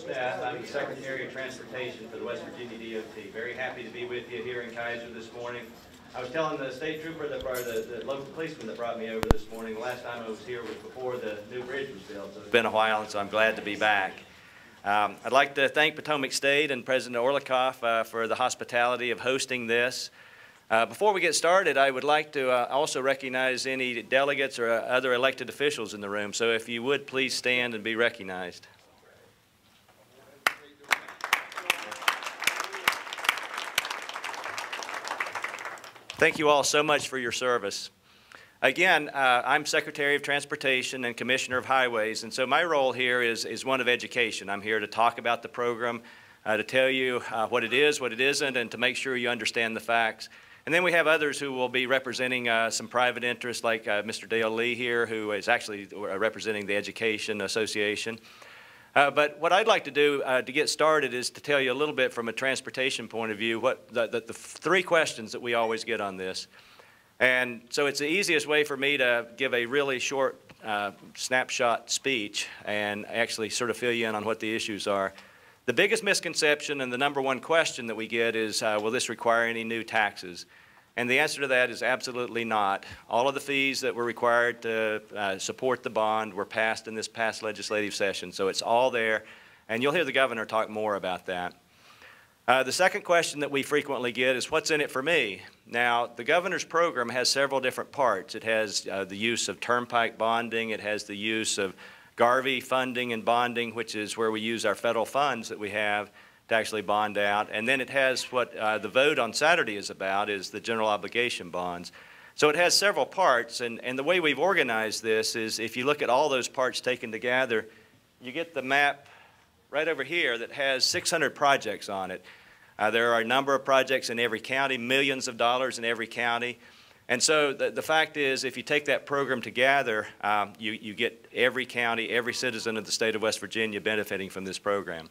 staff. I'm the Secretary of Transportation for the West Virginia DOT. Very happy to be with you here in Kaiser this morning. I was telling the state trooper, the local policeman that brought me over this morning, the last time I was here was before the new bridge was built, so it's been a while, and so I'm glad to be back. I'd like to thank Potomac State and President Orlikoff for the hospitality of hosting this. Before we get started, I would like to also recognize any delegates or other elected officials in the room, so if you would please stand and be recognized. Thank you all so much for your service. Again, I'm Secretary of Transportation and Commissioner of Highways, and so my role here is one of education. I'm here to talk about the program, to tell you what it is, what it isn't, and to make sure you understand the facts. And then we have others who will be representing some private interests, like Mr. Dale Lee here, who is actually representing the Education Association. But what I'd like to do to get started is to tell you a little bit from a transportation point of view what the three questions that we always get on this. And so it's the easiest way for me to give a really short snapshot speech and actually sort of fill you in on what the issues are. The biggest misconception and the number one question that we get is, will this require any new taxes? And the answer to that is absolutely not. All of the fees that were required to support the bond were passed in this past legislative session, so it's all there, and you'll hear the governor talk more about that. The second question that we frequently get is, what's in it for me? Now, the governor's program has several different parts. It has the use of Turnpike bonding. It has the use of Garvey funding and bonding, which is where we use our federal funds that we have to actually bond out. And then it has what the vote on Saturday is about, is the general obligation bonds. So it has several parts, and the way we've organized this is, if you look at all those parts taken together, you get the map right over here that has 600 projects on it. There are a number of projects in every county, millions of dollars in every county. And so the fact is, if you take that program together, you get every county, every citizen of the state of West Virginia benefiting from this program.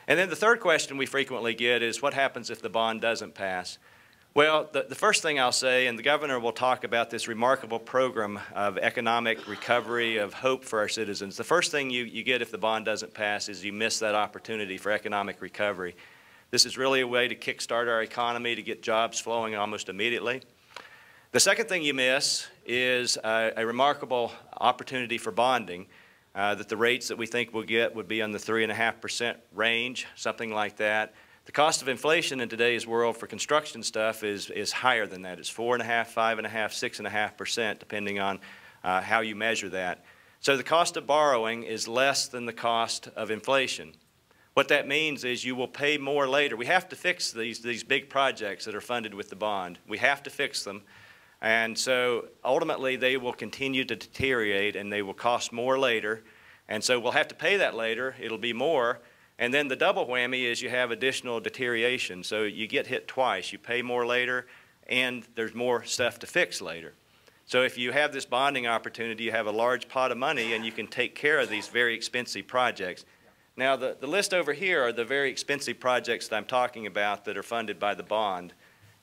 And then the third question we frequently get is, what happens if the bond doesn't pass? Well, the first thing I'll say, and the governor will talk about this remarkable program of economic recovery, of hope for our citizens. The first thing you get if the bond doesn't pass is you miss that opportunity for economic recovery. This is really a way to kickstart our economy, to get jobs flowing almost immediately. The second thing you miss is a remarkable opportunity for bonding, that the rates that we think we'll get would be on the 3.5% range, something like that. The cost of inflation in today's world for construction stuff is higher than that. It's 4.5%, 5.5%, 6.5%, depending on how you measure that. So the cost of borrowing is less than the cost of inflation. What that means is you will pay more later. We have to fix these big projects that are funded with the bond. We have to fix them. And so ultimately they will continue to deteriorate and they will cost more later. And so we'll have to pay that later. It'll be more. And then the double whammy is you have additional deterioration. So you get hit twice. You pay more later and there's more stuff to fix later. So if you have this bonding opportunity, you have a large pot of money and you can take care of these very expensive projects. Now the list over here are the very expensive projects that I'm talking about that are funded by the bond.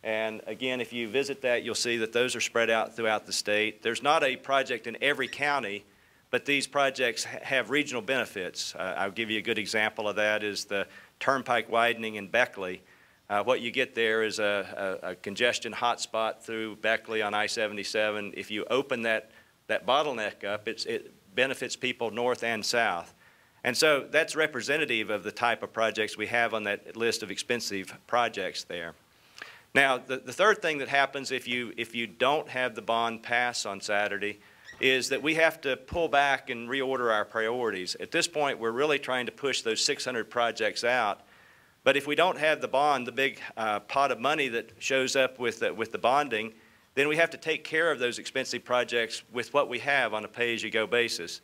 And again, if you visit that, you'll see that those are spread out throughout the state. There's not a project in every county, but these projects have regional benefits. I'll give you a good example of that is the Turnpike widening in Beckley. What you get there is a congestion hotspot through Beckley on I-77. If you open that bottleneck up, it benefits people north and south. And so that's representative of the type of projects we have on that list of expensive projects there. Now, the third thing that happens if you don't have the bond pass on Saturday is that we have to pull back and reorder our priorities. At this point, we're really trying to push those 600 projects out. But if we don't have the bond, the big pot of money that shows up with the bonding, then we have to take care of those expensive projects with what we have on a pay-as-you-go basis.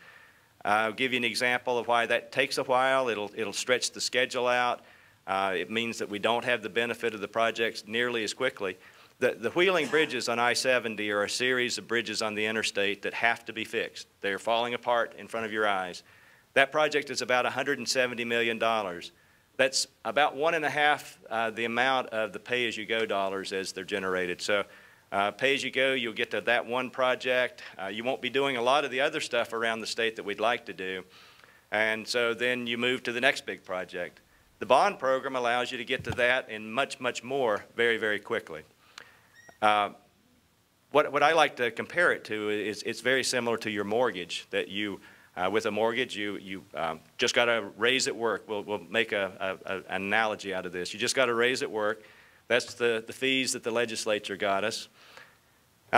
I'll give you an example of why that takes a while. It'll stretch the schedule out. It means that we don't have the benefit of the projects nearly as quickly. The wheeling bridges on I-70 are a series of bridges on the interstate that have to be fixed. They're falling apart in front of your eyes. That project is about $170 million. That's about 1.5 the amount of the pay-as-you-go dollars as they're generated. So pay-as-you-go, you'll get to that one project. You won't be doing a lot of the other stuff around the state that we'd like to do. And so then you move to the next big project. The bond program allows you to get to that and much, much more very, very quickly. What I like to compare it to is it's very similar to your mortgage, that you, with a mortgage, you just got to raise at work. We'll make an analogy out of this. You just got to raise at work. That's the fees that the legislature got us.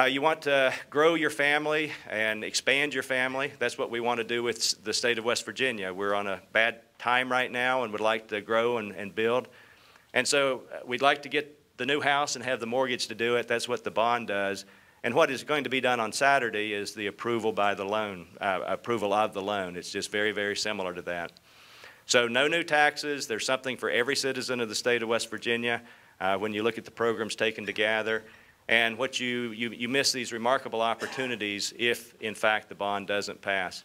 You want to grow your family and expand your family. That's what we want to do with the state of West Virginia. We're on a bad time right now and would like to grow and build. And so we'd like to get the new house and have the mortgage to do it. That's what the bond does. And what is going to be done on Saturday is the approval by the loan, approval of the loan. It's just very, very similar to that. So no new taxes. There's something for every citizen of the state of West Virginia when you look at the programs taken together. And what you miss these remarkable opportunities if, in fact, the bond doesn't pass.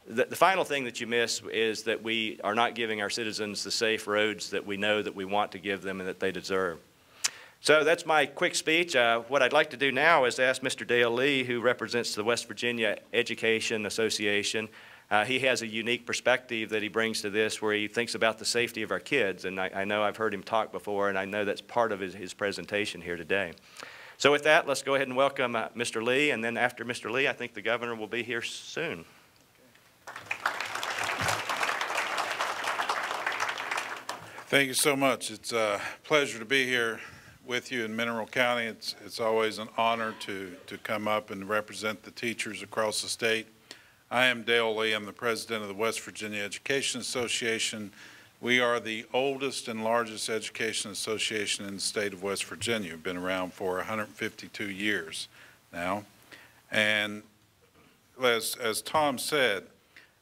The final thing that you miss is that we are not giving our citizens the safe roads that we know that we want to give them and that they deserve. So that's my quick speech. What I'd like to do now is ask Mr. Dale Lee, who represents the West Virginia Education Association. He has a unique perspective that he brings to this where he thinks about the safety of our kids. And I know I've heard him talk before, and I know that's part of his presentation here today. So with that, let's go ahead and welcome Mr. Lee, and then after Mr. Lee, I think the governor will be here soon. Thank you so much. It's a pleasure to be here with you in Mineral County. It's always an honor to come up and represent the teachers across the state. I am Dale Lee. I'm the president of the West Virginia Education Association. We are the oldest and largest education association in the state of West Virginia. We've been around for 152 years now. And as Tom said,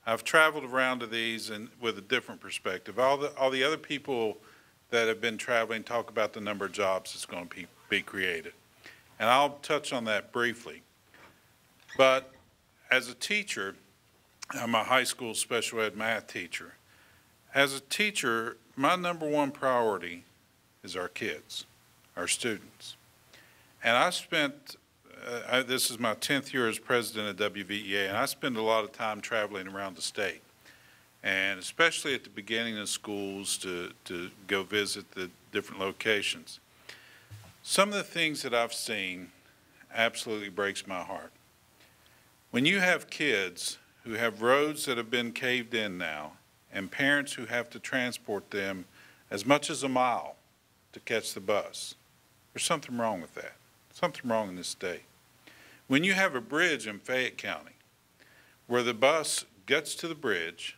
I've traveled around to these and with a different perspective. All the other people that have been traveling talk about the number of jobs that's going to be created. And I'll touch on that briefly. But as a teacher, I'm a high school special ed math teacher. As a teacher, my number one priority is our kids, our students. And I spent, this is my 10th year as president of WVEA, and I spend a lot of time traveling around the state. And especially at the beginning of schools to go visit the different locations. Some of the things that I've seen absolutely breaks my heart. When you have kids who have roads that have been caved in now, and parents who have to transport them as much as a mile to catch the bus, there's something wrong with that. Something wrong in this state. When you have a bridge in Fayette County where the bus gets to the bridge,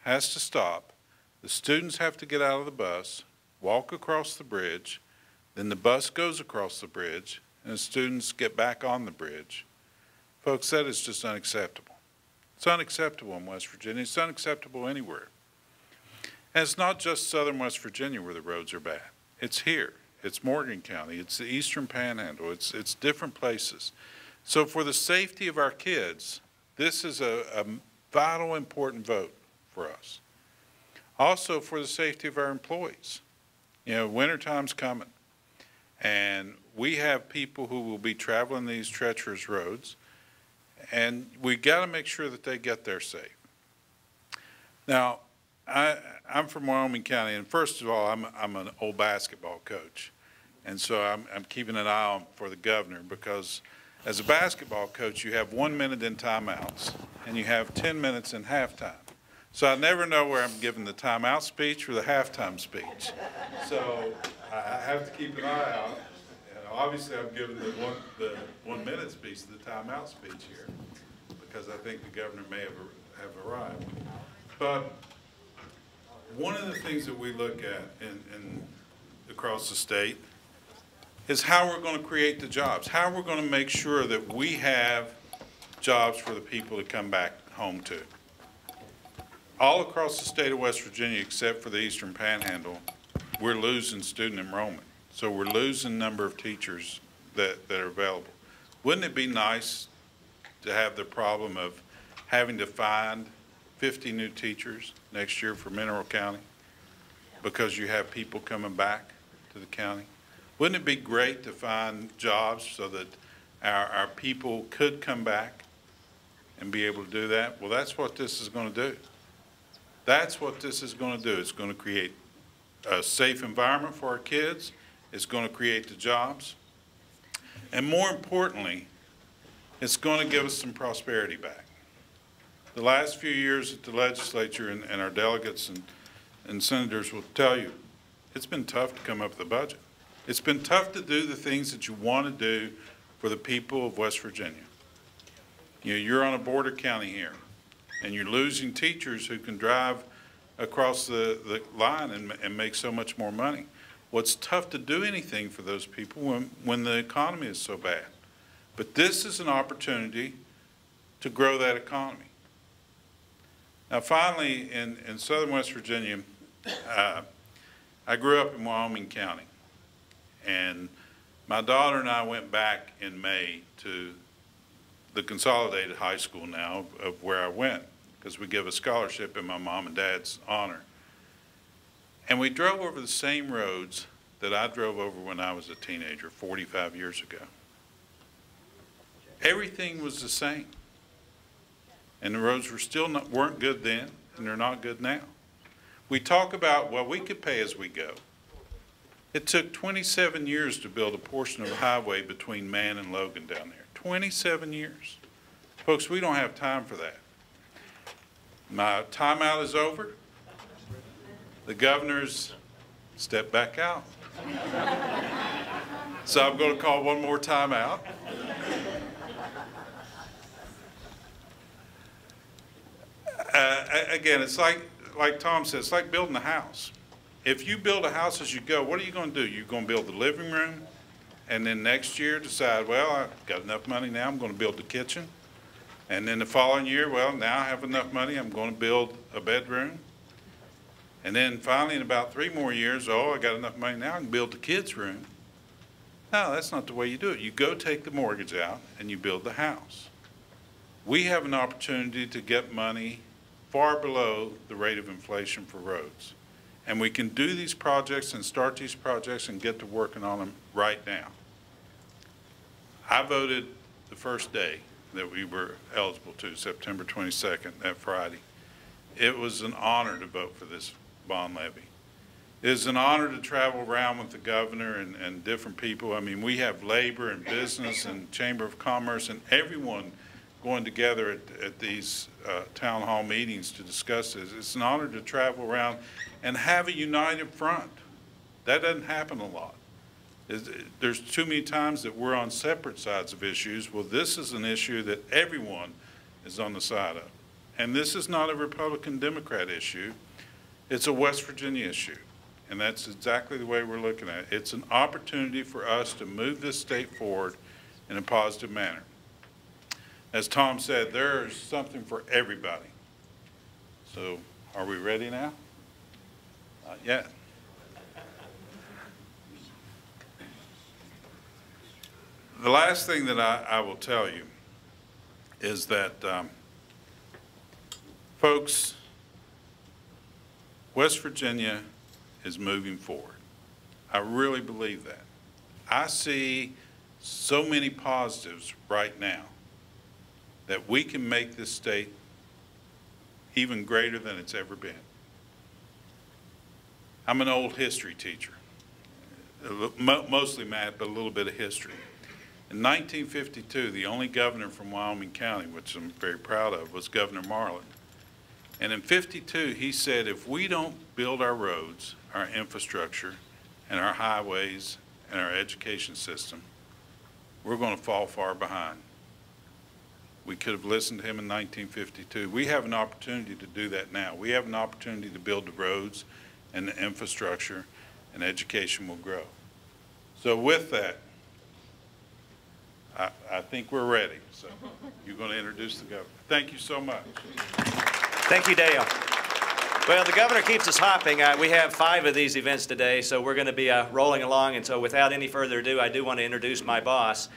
has to stop, the students have to get out of the bus, walk across the bridge, then the bus goes across the bridge, and the students get back on the bridge. Folks, that is just unacceptable. It's unacceptable in West Virginia. It's unacceptable anywhere. And it's not just southern West Virginia where the roads are bad. It's here. It's Morgan County. It's the Eastern Panhandle. It's different places. So for the safety of our kids, this is a vital, important vote for us. Also for the safety of our employees. You know, wintertime's coming. And we have people who will be traveling these treacherous roads. And we got to make sure that they get there safe. Now, I'm from Wyoming County, and first of all, I'm an old basketball coach. And so I'm keeping an eye on for the governor because as a basketball coach, you have 1 minute in timeouts, and you have 10 minutes in halftime. So I never know where I'm giving the timeout speech or the halftime speech. So I have to keep an eye out. Obviously, I'm giving the 1 minute speech, the timeout speech here, because I think the governor may have arrived. But one of the things that we look at across the state is how we're going to create the jobs, how we're going to make sure that we have jobs for the people to come back home to. All across the state of West Virginia, except for the Eastern Panhandle, we're losing student enrollment. So we're losing number of teachers that are available. Wouldn't it be nice to have the problem of having to find 50 new teachers next year for Mineral County because you have people coming back to the county? Wouldn't it be great to find jobs so that our people could come back and be able to do that? Well, that's what this is going to do. That's what this is going to do. It's going to create a safe environment for our kids. It's going to create the jobs. And more importantly, it's going to give us some prosperity back. The last few years at the legislature and our delegates and senators will tell you, it's been tough to come up with a budget. It's been tough to do the things that you want to do for the people of West Virginia. You know, you're on a border county here, and you're losing teachers who can drive across the line and make so much more money. Well, it's tough to do anything for those people when the economy is so bad. But this is an opportunity to grow that economy. Now, finally, in southern West Virginia, I grew up in Wyoming County, and my daughter and I went back in May to the consolidated high school now of where I went, because we give a scholarship in my mom and dad's honor. And we drove over the same roads that I drove over when I was a teenager 45 years ago. Everything was the same. And the roads were still weren't good then, and they're not good now. We talk about, well, we could pay as we go. It took 27 years to build a portion of a highway between Man and Logan down there. 27 years. Folks, we don't have time for that. My timeout is over. The governor's stepped back out. So I'm going to call one more timeout. Again, it's like Tom said, it's like building a house. If you build a house as you go, what are you going to do? You're going to build the living room, and then next year decide, well, I've got enough money now, I'm going to build the kitchen. And then the following year, well, now I have enough money, I'm going to build a bedroom. And then finally, in about 3 more years, oh, I got enough money now, I can build the kids' room. No, that's not the way you do it. You go take the mortgage out and you build the house. We have an opportunity to get money far below the rate of inflation for roads. And we can do these projects and start these projects and get to working on them right now. I voted the first day that we were eligible to, September 22nd, that Friday. It was an honor to vote for this bond levy. It is an honor to travel around with the governor and different people. I mean, we have labor and business and Chamber of Commerce and everyone going together at these town hall meetings to discuss this. It's an honor to travel around and have a united front. That doesn't happen a lot. There's too many times that we're on separate sides of issues. Well, this is an issue that everyone is on the side of. And this is not a Republican-Democrat issue. It's a West Virginia issue. And that's exactly the way we're looking at it. It's an opportunity for us to move this state forward in a positive manner. As Tom said, there's something for everybody. So are we ready now? Not yet. The last thing that I will tell you is that, folks, West Virginia is moving forward. I really believe that. I see so many positives right now that we can make this state even greater than it's ever been. I'm an old history teacher, mostly math, but a little bit of history. In 1952, the only governor from Wyoming County, which I'm very proud of, was Governor Marlin. And in '52, he said, if we don't build our roads, our infrastructure, and our highways, and our education system, we're going to fall far behind. We could have listened to him in 1952. We have an opportunity to do that now. We have an opportunity to build the roads and the infrastructure, and education will grow. So with that, I think we're ready. So you're going to introduce the governor. Thank you so much. Thank you, Dale. Well, the governor keeps us hopping. We have 5 of these events today, so we're going to be rolling along. And so without any further ado, I do want to introduce my boss.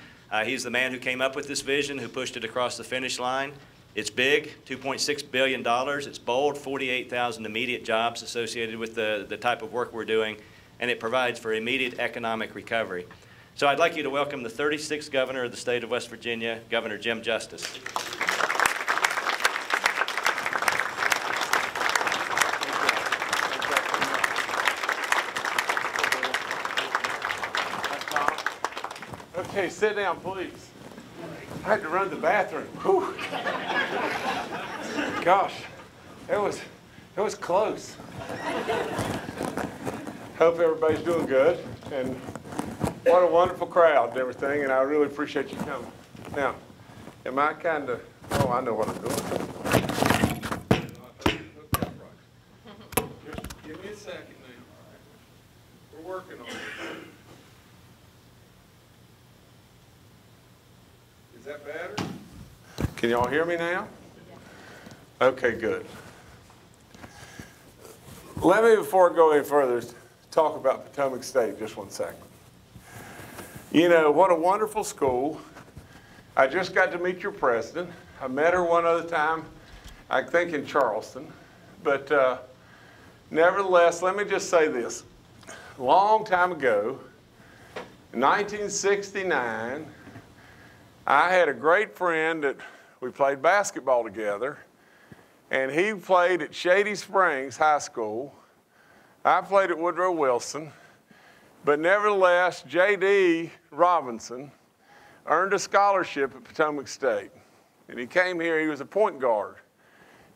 He's the man who came up with this vision, who pushed it across the finish line. It's big, $2.6 billion. It's bold, 48,000 immediate jobs associated with the type of work we're doing, and it provides for immediate economic recovery. So I'd like you to welcome the 36th governor of the state of West Virginia, Governor Jim Justice. Okay, sit down, please. I had to run to the bathroom. Whew. Gosh, that was close. Hope everybody's doing good, and what a wonderful crowd and everything, and I really appreciate you coming. Now, am I kind of, oh, I know what I'm doing. Just give me a second now. We're working on it. Is that better? Can y'all hear me now? Okay, good. Let me, before I go any further, talk about Potomac State just 1 second. You know, what a wonderful school. I just got to meet your president. I met her one other time, I think in Charleston. But nevertheless, let me just say this. A long time ago, in 1969, I had a great friend that we played basketball together, and he played at Shady Springs High School. I played at Woodrow Wilson, but nevertheless, J.D. Robinson earned a scholarship at Potomac State. And he came here, he was a point guard.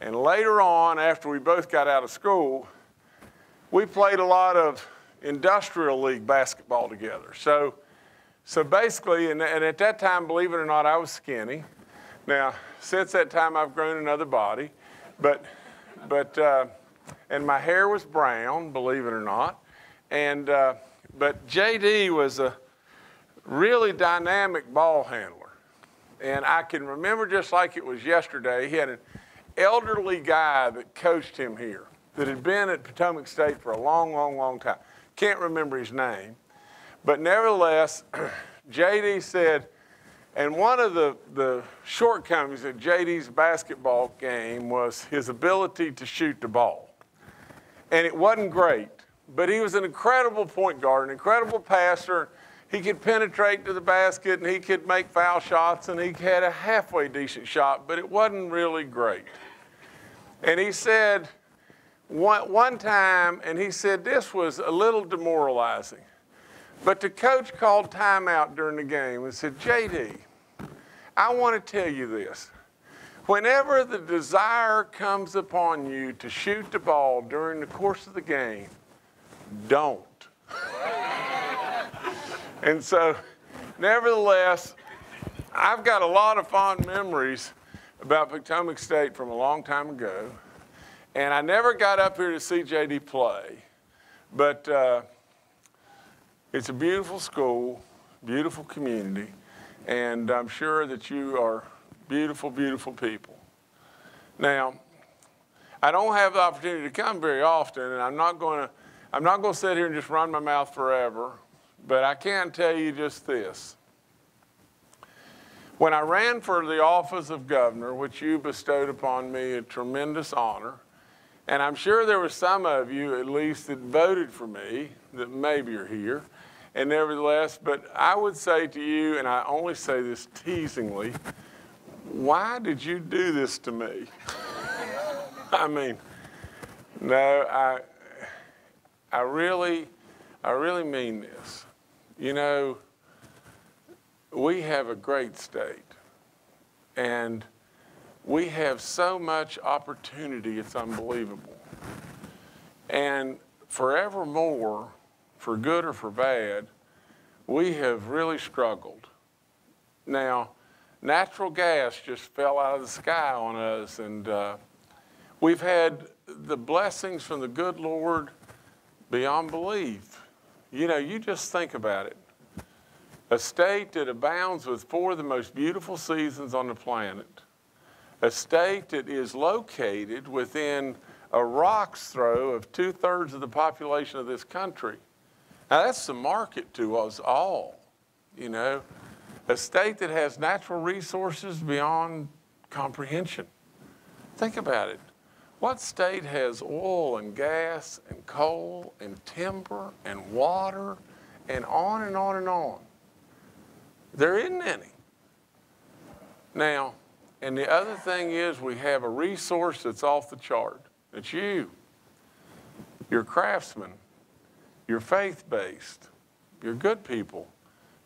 And later on, after we both got out of school, we played a lot of industrial league basketball together. So basically, and at that time, believe it or not, I was skinny. Now, since that time, I've grown another body, and my hair was brown, believe it or not. And, but JD was a really dynamic ball handler. And I can remember just like it was yesterday, he had an elderly guy that coached him here that had been at Potomac State for a long, long, long time. Can't remember his name. But nevertheless, JD said, and one of the shortcomings of JD's basketball game was his ability to shoot the ball. And it wasn't great, but he was an incredible point guard, an incredible passer. He could penetrate to the basket, and he could make foul shots, and he had a halfway decent shot, but it wasn't really great. And he said one time, and he said this was a little demoralizing, but the coach called timeout during the game and said, JD, I want to tell you this. Whenever the desire comes upon you to shoot the ball during the course of the game, don't. And so, nevertheless, I've got a lot of fond memories about Potomac State from a long time ago. And I never got up here to see JD play. But it's a beautiful school, beautiful community. And I'm sure that you are beautiful, beautiful people. Now, I don't have the opportunity to come very often, and I'm not going to sit here and just run my mouth forever, but I can tell you just this. When I ran for the office of governor, which you bestowed upon me a tremendous honor, and I'm sure there were some of you at least that voted for me that maybe are here, and nevertheless, but I would say to you, and I only say this teasingly, why did you do this to me? I mean, no, I really mean this. You know, we have a great state, and we have so much opportunity, it's unbelievable. And forevermore, for good or for bad, we have really struggled. Now, natural gas just fell out of the sky on us, and we've had the blessings from the good Lord beyond belief. You know, you just think about it. A state that abounds with 4 of the most beautiful seasons on the planet. A state that is located within a rock's throw of 2/3 of the population of this country. Now, that's the market to us all, you know. A state that has natural resources beyond comprehension. Think about it. What state has oil and gas and coal and timber and water and on and on and on? There isn't any. Now, and the other thing is we have a resource that's off the chart. It's you. You're craftsmen. You're faith-based. You're good people.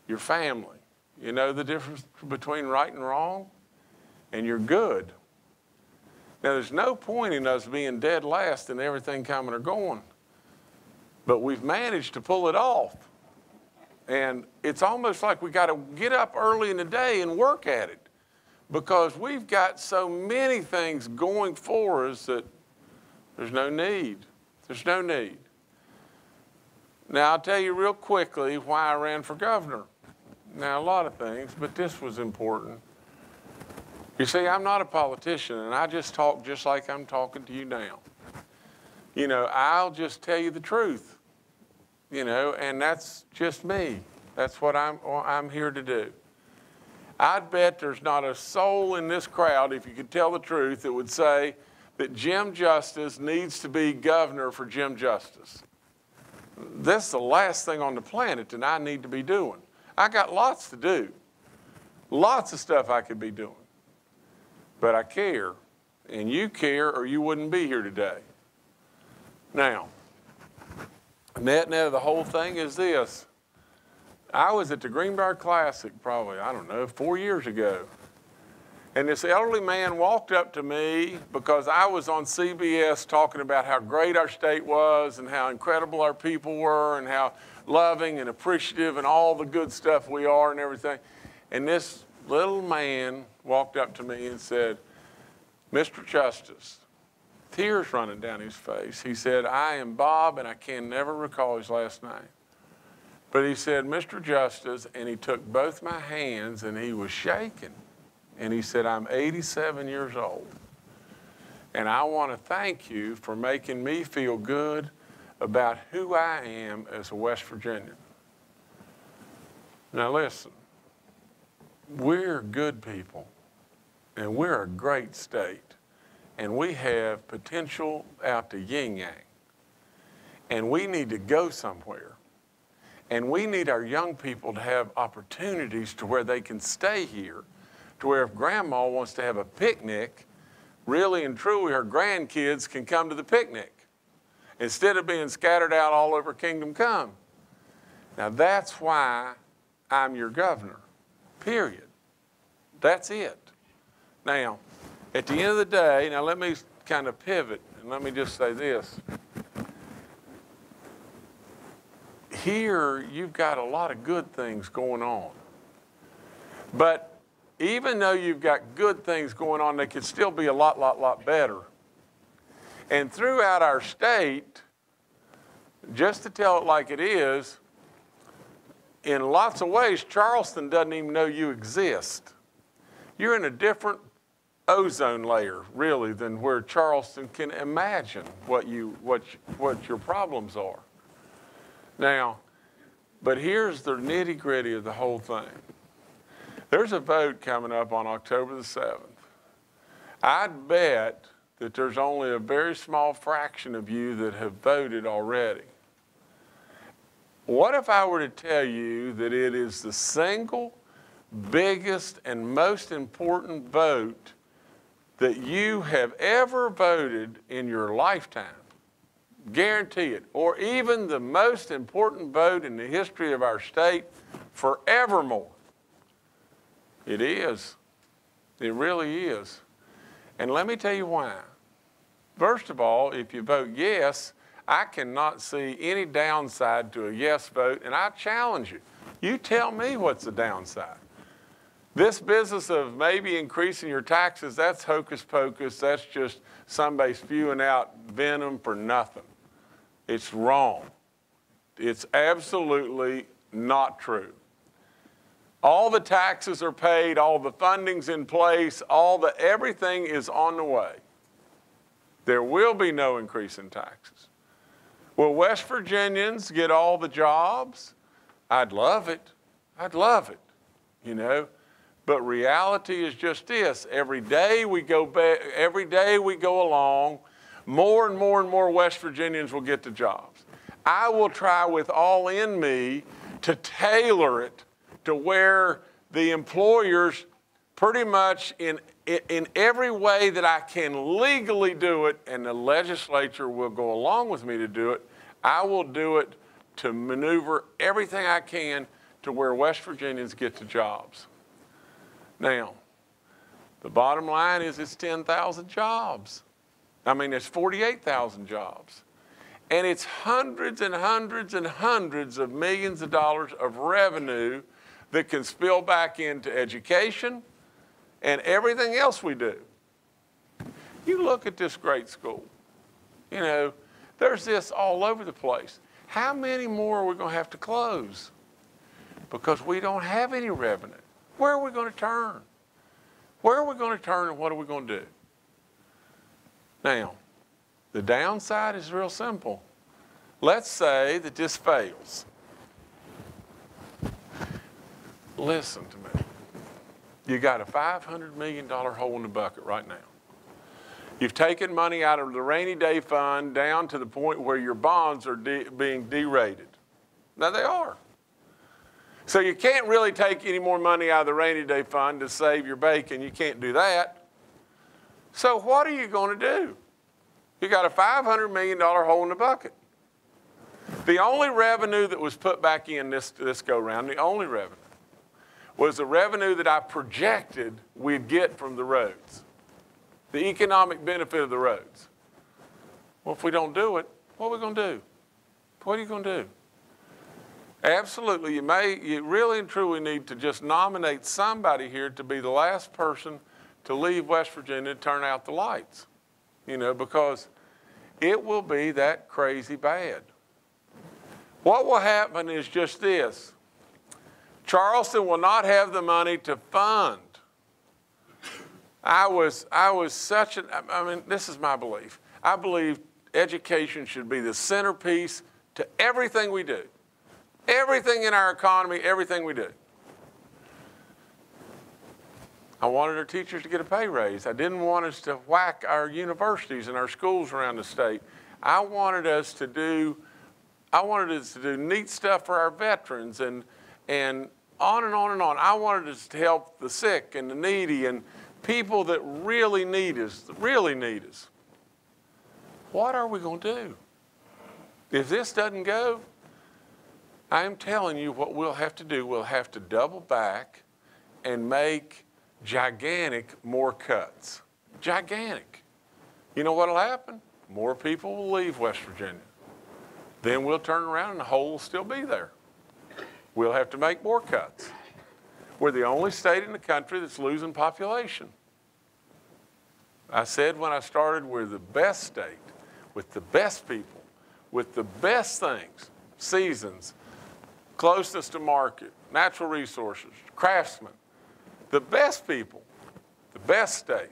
Your family. You know the difference between right and wrong? And you're good. Now, there's no point in us being dead last and everything coming or going. But we've managed to pull it off. And it's almost like we got to get up early in the day and work at it, because we've got so many things going for us that there's no need. There's no need. Now, I'll tell you real quickly why I ran for governor. Now, a lot of things, but this was important. You see, I'm not a politician, and I just talk just like I'm talking to you now. You know, I'll just tell you the truth, you know, and that's just me. That's what I'm here to do. I'd bet there's not a soul in this crowd, if you could tell the truth, that would say that Jim Justice needs to be governor for Jim Justice. This is the last thing on the planet that I need to be doing. I got lots to do, lots of stuff I could be doing. But I care, and you care, or you wouldn't be here today. Now, net of the whole thing is this. I was at the Greenbrier Classic probably, I don't know, 4 years ago. And this elderly man walked up to me because I was on CBS talking about how great our state was and how incredible our people were and how loving and appreciative and all the good stuff we are and everything. And this little man walked up to me and said, Mr. Justice, tears running down his face. He said, I am Bob, and I can never recall his last name. But he said, Mr. Justice, and he took both my hands and he was shaking. And he said, I'm 87 years old. And I want to thank you for making me feel good about who I am as a West Virginian. Now listen, we're good people, and we're a great state, and we have potential out to yin-yang, and we need to go somewhere, and we need our young people to have opportunities to where they can stay here, to where if grandma wants to have a picnic, really and truly her grandkids can come to the picnic instead of being scattered out all over Kingdom Come. Now that's why I'm your governor, period. That's it. Now, at the end of the day, now let me kind of pivot and let me just say this. Here, you've got a lot of good things going on. But even though you've got good things going on, they could still be a lot better. And throughout our state, just to tell it like it is, in lots of ways, Charleston doesn't even know you exist. You're in a different ozone layer, really, than where Charleston can imagine what your problems are. Now, but here's the nitty-gritty of the whole thing. There's a vote coming up on October the 7th. I'd bet that there's only a very small fraction of you that have voted already. What if I were to tell you that it is the single biggest and most important vote that you have ever voted in your lifetime? Guarantee it. Or even the most important vote in the history of our state forevermore. It is. It really is. And let me tell you why. First of all, if you vote yes, I cannot see any downside to a yes vote, and I challenge you. You tell me what's the downside. This business of maybe increasing your taxes, that's hocus pocus. That's just somebody spewing out venom for nothing. It's wrong. It's absolutely not true. All the taxes are paid, all the funding's in place, everything is on the way. There will be no increase in taxes. Will West Virginians get all the jobs? I'd love it. I'd love it, you know. But reality is just this. Every day we go along, more and more West Virginians will get the jobs. I will try with all in me to tailor it to where the employers pretty much in every way that I can legally do it, and the legislature will go along with me to do it, I will do it to maneuver everything I can to where West Virginians get the jobs. Now, the bottom line is it's 10,000 jobs. I mean, it's 48,000 jobs. And it's hundreds and hundreds and hundreds of millions of dollars of revenue that can spill back into education and everything else we do. You look at this great school. You know, there's this all over the place. How many more are we going to have to close? Because we don't have any revenue. Where are we going to turn? Where are we going to turn and what are we going to do? Now, the downside is real simple. Let's say that this fails. Listen to me. You got a $500 million hole in the bucket right now. You've taken money out of the rainy day fund down to the point where your bonds are being derated. Now they are. So you can't really take any more money out of the rainy day fund to save your bacon. You can't do that. So what are you going to do? You got a $500 million hole in the bucket. The only revenue that was put back in this go-round, the only revenue, was the revenue that I projected we'd get from the roads, the economic benefit of the roads. Well, if we don't do it, what are we going to do? What are you going to do? Absolutely, you really and truly need to just nominate somebody here to be the last person to leave West Virginia to turn out the lights, you know, because it will be that crazy bad. What will happen is just this. Charleston will not have the money to fund. I mean, this is my belief. I believe education should be the centerpiece to everything we do. Everything in our economy, everything we do. I wanted our teachers to get a pay raise. I didn't want us to whack our universities and our schools around the state. I wanted us to do neat stuff for our veterans and on and on and on. I wanted us to help the sick and the needy and people that really need us, What are we going to do? If this doesn't go, I am telling you what we'll have to do. We'll have to double back and make gigantic more cuts. Gigantic. You know what will happen? More people will leave West Virginia. Then we'll turn around and the hole will still be there. We'll have to make more cuts. We're the only state in the country that's losing population. I said when I started, we're the best state, with the best people, with the best things, seasons, closeness to market, natural resources, craftsmen, the best people, the best state.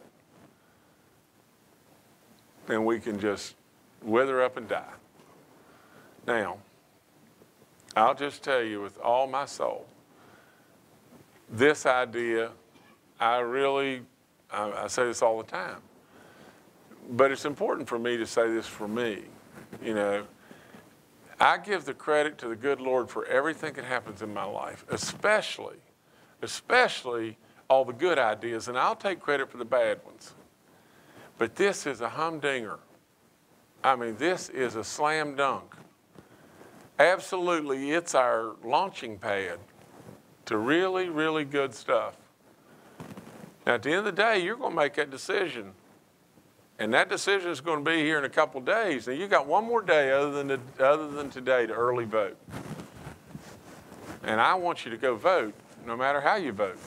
And we can just wither up and die. Now, I'll just tell you with all my soul, this idea, I say this all the time, but it's important for me to say this for me. You know, I give the credit to the good Lord for everything that happens in my life, especially all the good ideas, and I'll take credit for the bad ones. But this is a humdinger. I mean, this is a slam dunk. Absolutely, it's our launching pad to really, really good stuff. Now, at the end of the day, you're going to make that decision. And that decision is going to be here in a couple days. Now, you got one more day other than today to early vote. And I want you to go vote, no matter how you vote.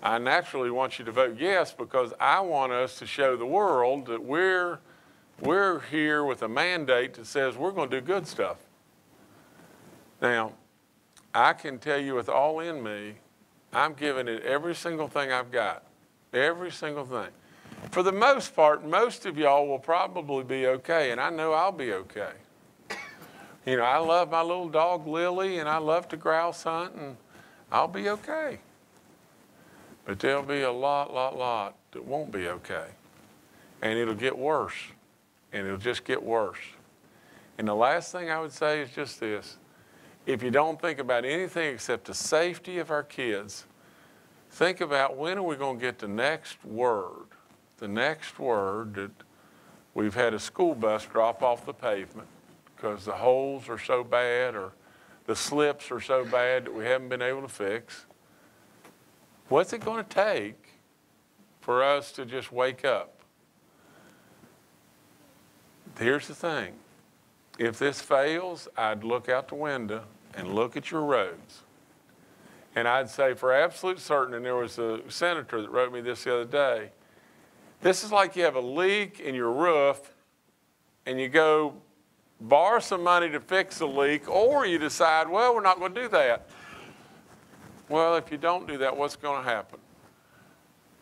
I naturally want you to vote yes because I want us to show the world that we're here with a mandate that says we're going to do good stuff. Now, I can tell you with all in me, I'm giving it every single thing I've got, every single thing. For the most part, most of y'all will probably be okay, and I know I'll be okay. You know, I love my little dog Lily, and I love to grouse hunt, and I'll be okay. But there'll be a lot that won't be okay. And it'll get worse, and it'll just get worse. And the last thing I would say is just this. If you don't think about anything except the safety of our kids, think about when are we going to get the next word that we've had a school bus drop off the pavement because the holes are so bad or the slips are so bad that we haven't been able to fix. What's it going to take for us to just wake up? Here's the thing. If this fails, I'd look out the window and look at your roads. And I'd say for absolute certain, and there was a senator that wrote me this the other day, this is like you have a leak in your roof and you go borrow some money to fix the leak, or you decide, well, we're not going to do that. Well, if you don't do that, what's going to happen?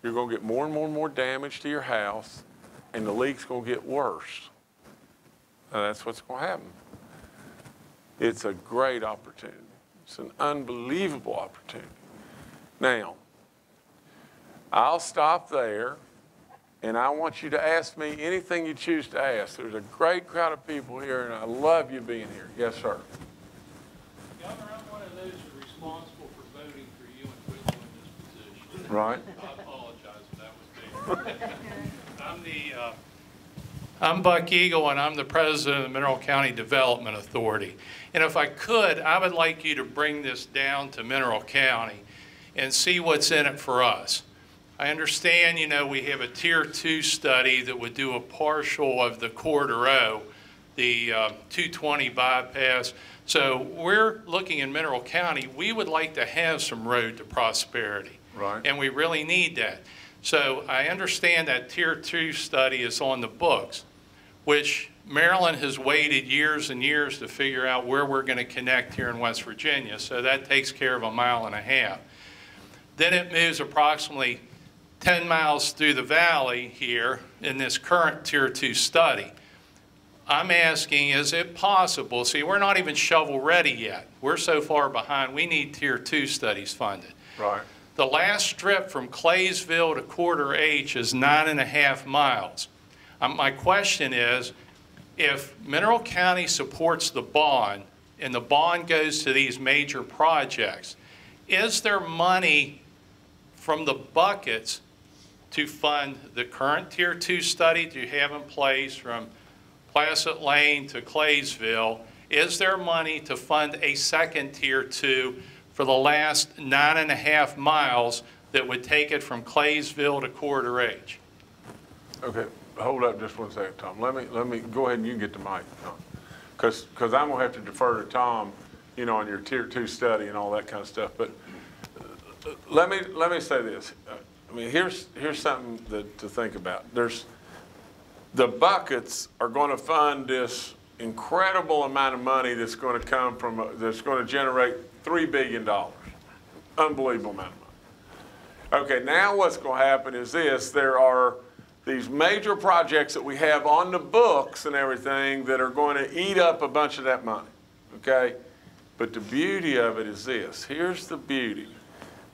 You're going to get more and more and more damage to your house, and the leak's going to get worse. And that's what's going to happen. It's a great opportunity. It's an unbelievable opportunity. Now, I'll stop there, and I want you to ask me anything you choose to ask. There's a great crowd of people here, and I love you being here. Yes, sir. Governor, I'm one of those who are responsible for voting for you and putting you in this position. Right. I apologize if that was me. I'm Buck Eagle, and I'm the president of the Mineral County Development Authority. And if I could, I would like you to bring this down to Mineral County and see what's in it for us. I understand, you know, we have a Tier 2 study that would do a partial of the Corridor O, the 220 bypass. So we're looking in Mineral County. We would like to have some road to prosperity. Right. And we really need that. So I understand that Tier 2 study is on the books, which Maryland has waited years and years to figure out where we're going to connect here in West Virginia. So that takes care of 1.5 miles. Then it moves approximately 10 miles through the valley here in this current Tier 2 study. I'm asking, is it possible? See, we're not even shovel ready yet. We're so far behind, we need Tier 2 studies funded. Right. The last strip from Claysville to Corridor H is 9.5 miles. My question is, if Mineral County supports the bond and the bond goes to these major projects, is there money from the buckets to fund the current Tier 2 study to have in place from Placid Lane to Claysville? Is there money to fund a second Tier 2 for the last 9.5 miles that would take it from Claysville to Corridor H? Okay, hold up just one second, Tom. Let me go ahead and you can get the mic, Tom. Because I'm going to have to defer to Tom, you know, on your Tier 2 study and all that kind of stuff. But let me say this. I mean, here's something to think about. The buckets are going to fund this incredible amount of money that's going to come from, that's going to generate $3 billion. Unbelievable amount of money. Okay, now what's going to happen is this. There are these major projects that we have on the books and everything that are going to eat up a bunch of that money, okay? But the beauty of it is this. Here's the beauty.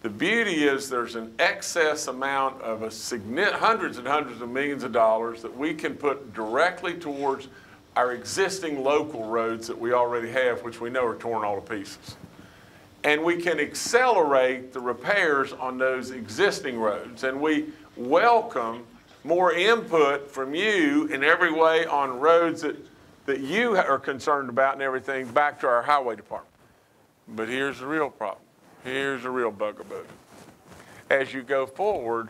The beauty is there's an excess amount of hundreds and hundreds of millions of dollars that we can put directly towards our existing local roads that we already have, which we know are torn all to pieces. And we can accelerate the repairs on those existing roads. And we welcome more input from you in every way on roads that you are concerned about and everything back to our highway department. But here's the real problem. Here's the real bugaboo. As you go forward,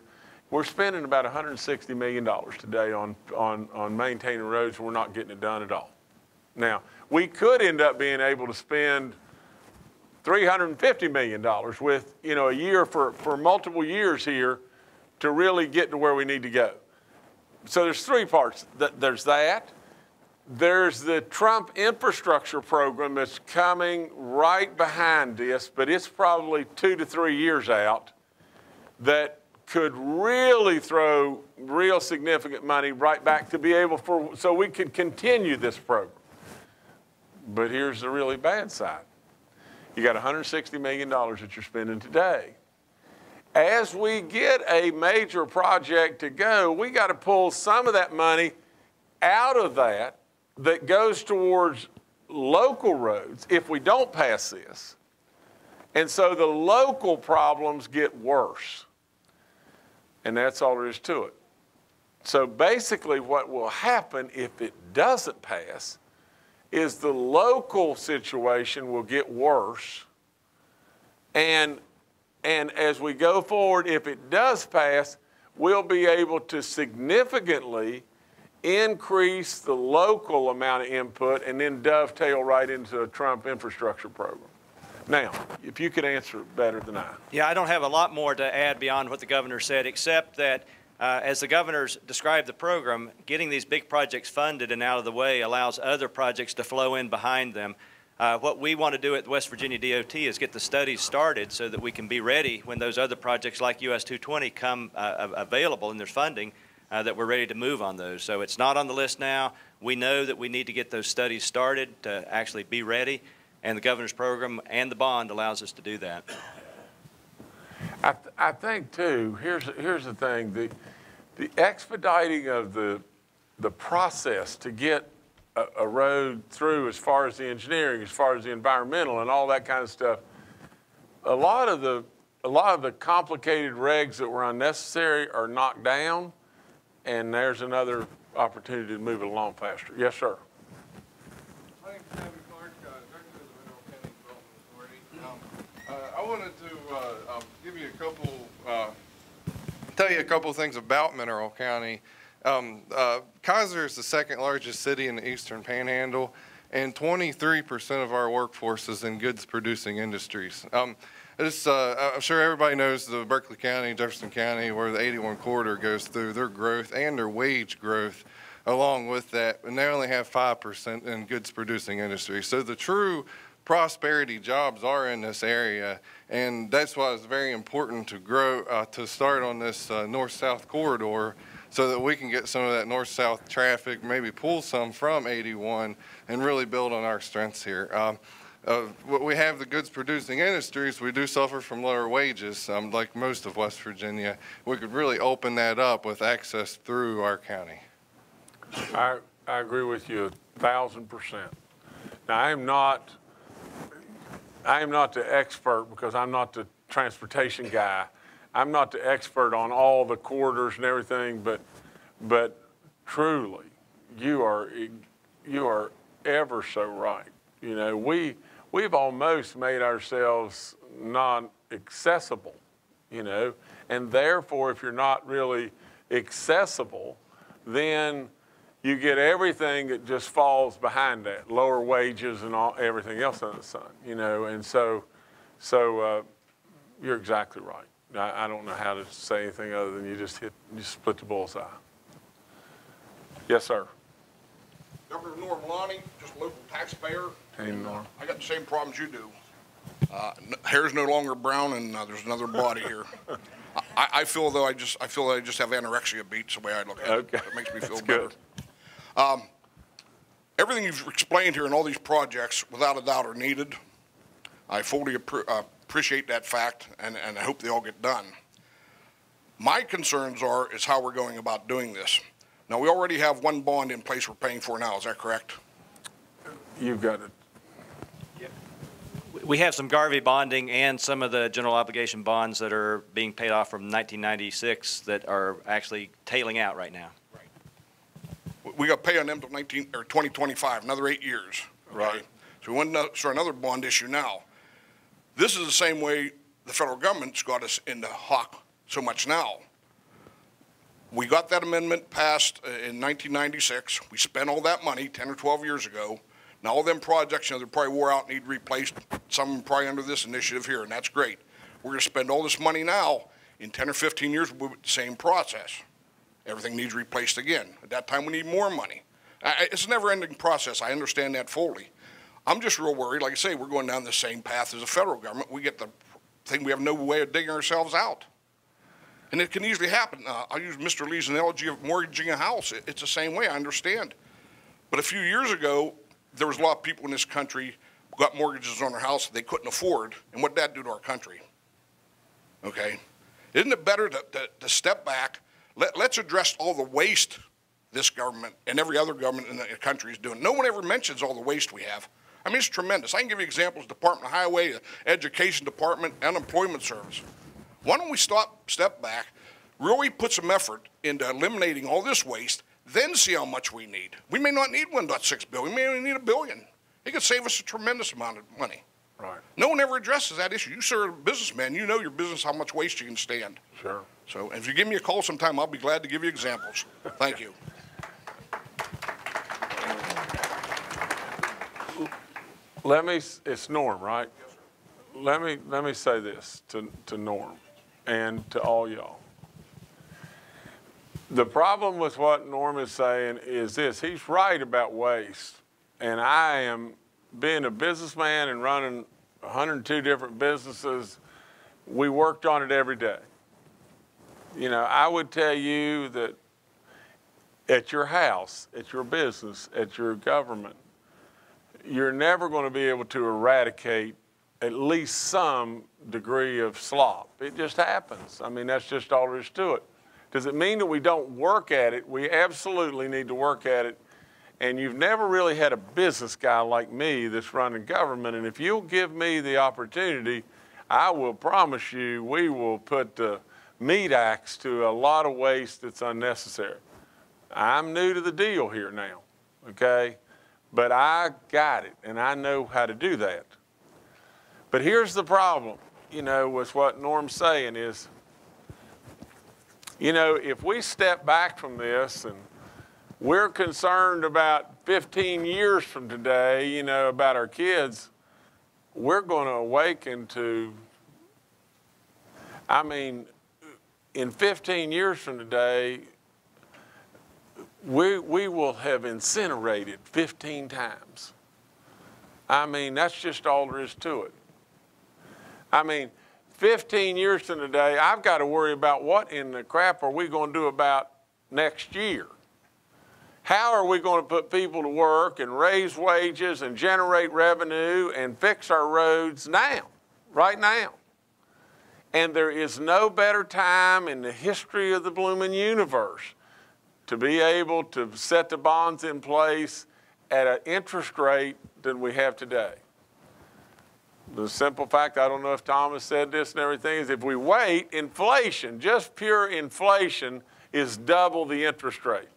we're spending about $160 million today on maintaining roads, and we're not getting it done at all. Now, we could end up being able to spend $350 million with, you know, a year for multiple years here to really get to where we need to go. So there's three parts. There's that. There's the Trump infrastructure program that's coming right behind this, but it's probably 2 to 3 years out, that could really throw real significant money right back to be able so we could continue this program. But here's the really bad side. You got $160 million that you're spending today. As we get a major project to go, we got to pull some of that money out of that goes towards local roads if we don't pass this. And so the local problems get worse. And that's all there is to it. So basically what will happen if it doesn't pass is the local situation will get worse. And as we go forward, if it does pass, we'll be able to significantly increase the local amount of input and then dovetail right into a Trump infrastructure program. Now, if you could answer it better than I. Yeah, I don't have a lot more to add beyond what the governor said, except that as the governor's described the program, getting these big projects funded and out of the way allows other projects to flow in behind them. What we want to do at the West Virginia DOT is get the studies started so that we can be ready when those other projects like US 220 come available and there's funding, that we're ready to move on those. So it's not on the list now. We know that we need to get those studies started to actually be ready, and the governor's program and the bond allows us to do that. I think too, here's the thing, the expediting of the process to get a road through, as far as the engineering, as far as the environmental and all that kind of stuff, a lot of the complicated regs that were unnecessary are knocked down, and there's another opportunity to move it along faster. Yes, sir. I wanted to give you tell you a couple of things about Mineral County. Kaiser is the second largest city in the Eastern Panhandle, and 23% of our workforce is in goods producing industries. I'm sure everybody knows the Beckley County, Jefferson County, where the 81 corridor goes through, their growth and their wage growth along with that, and they only have 5% in goods producing industries. So the true prosperity jobs are in this area, and that's why it's very important to grow, to start on this north-south corridor so that we can get some of that north-south traffic, maybe pull some from 81 and really build on our strengths here. We have the goods producing industries, we do suffer from lower wages, like most of West Virginia. We could really open that up with access through our county. I agree with you 1,000%. Now, I am not the expert, because I'm not the transportation guy. I'm not the expert on all the corridors and everything, but truly, you are ever so right. You know, we've almost made ourselves non-accessible, you know, and therefore, if you're not really accessible, then you get everything that just falls behind that, lower wages and everything else under the sun, you know. And so you're exactly right. I don't know how to say anything other than you just split the bullseye. Yes, sir. Governor Norm Lonnie, just a local taxpayer. Hey, Norm. I got the same problems you do. Hair's no longer brown, and there's another body here. I feel that I just have anorexia beats the way I look at it. It makes me feel better. Everything you've explained here and all these projects, without a doubt, are needed. I fully appreciate that fact, and I hope they all get done. My concerns is how we're going about doing this. Now, we already have one bond in place we're paying for now. Is that correct? You've got it. We have some Garvey bonding and some of the general obligation bonds that are being paid off from 1996 that are actually tailing out right now. We got to pay on them till 2025, another 8 years. Okay? Right. So we want to start another bond issue now. This is the same way the federal government's got us in the hock so much now. We got that amendment passed in 1996. We spent all that money 10 or 12 years ago. Now all them projects, you know, they're probably wore out and need replaced. Some of them probably under this initiative here, and that's great. We're going to spend all this money now. In 10 or 15 years, we'll do the same process. Everything needs replaced again. At that time, we need more money. It's a never-ending process. I understand that fully. I'm just real worried. Like I say, we're going down the same path as the federal government. We get the thing, we have no way of digging ourselves out. And it can easily happen. I'll use Mr. Lee's analogy of mortgaging a house. It's the same way, I understand. But a few years ago, there was a lot of people in this country who got mortgages on their house that they couldn't afford. And what did that do to our country? Okay? Isn't it better to step back? Let's address all the waste this government and every other government in the country is doing. No one ever mentions all the waste we have. I mean, it's tremendous. I can give you examples: Department of Highway, Education Department, Unemployment Service. Why don't we step back, really put some effort into eliminating all this waste, then see how much we need. We may not need 1.6 billion, we may only need $1 billion. It could save us a tremendous amount of money. Right. No one ever addresses that issue. You, sir, are a businessman. You know your business, how much waste you can stand. Sure. So if you give me a call sometime, I'll be glad to give you examples. Thank you. It's Norm, right? Let me say this to Norm and to all y'all. The problem with what Norm is saying is this: he's right about waste, and I am, being a businessman and running 102 different businesses, we worked on it every day. You know, I would tell you that at your house, at your business, at your government, you're never going to be able to eradicate at least some degree of slop. It just happens. I mean, that's just all there is to it. Does it mean that we don't work at it? We absolutely need to work at it. And you've never really had a business guy like me that's running government. And if you'll give me the opportunity, I will promise you we will put the meat axe to a lot of waste that's unnecessary. I'm new to the deal here now, okay? But I got it, and I know how to do that. But here's the problem, you know, with what Norm's saying is, you know, if we step back from this and we're concerned about 15 years from today, you know, about our kids, we're going to awaken to, I mean, in 15 years from today, we will have incinerated 15 times. I mean, that's just all there is to it. I mean, 15 years from today, I've got to worry about what in the crap are we going to do about next year? How are we going to put people to work and raise wages and generate revenue and fix our roads now, right now? And there is no better time in the history of the blooming universe to be able to set the bonds in place at an interest rate than we have today. The simple fact, I don't know if Thomas said this and everything, is if we wait, inflation, just pure inflation, is double the interest rate.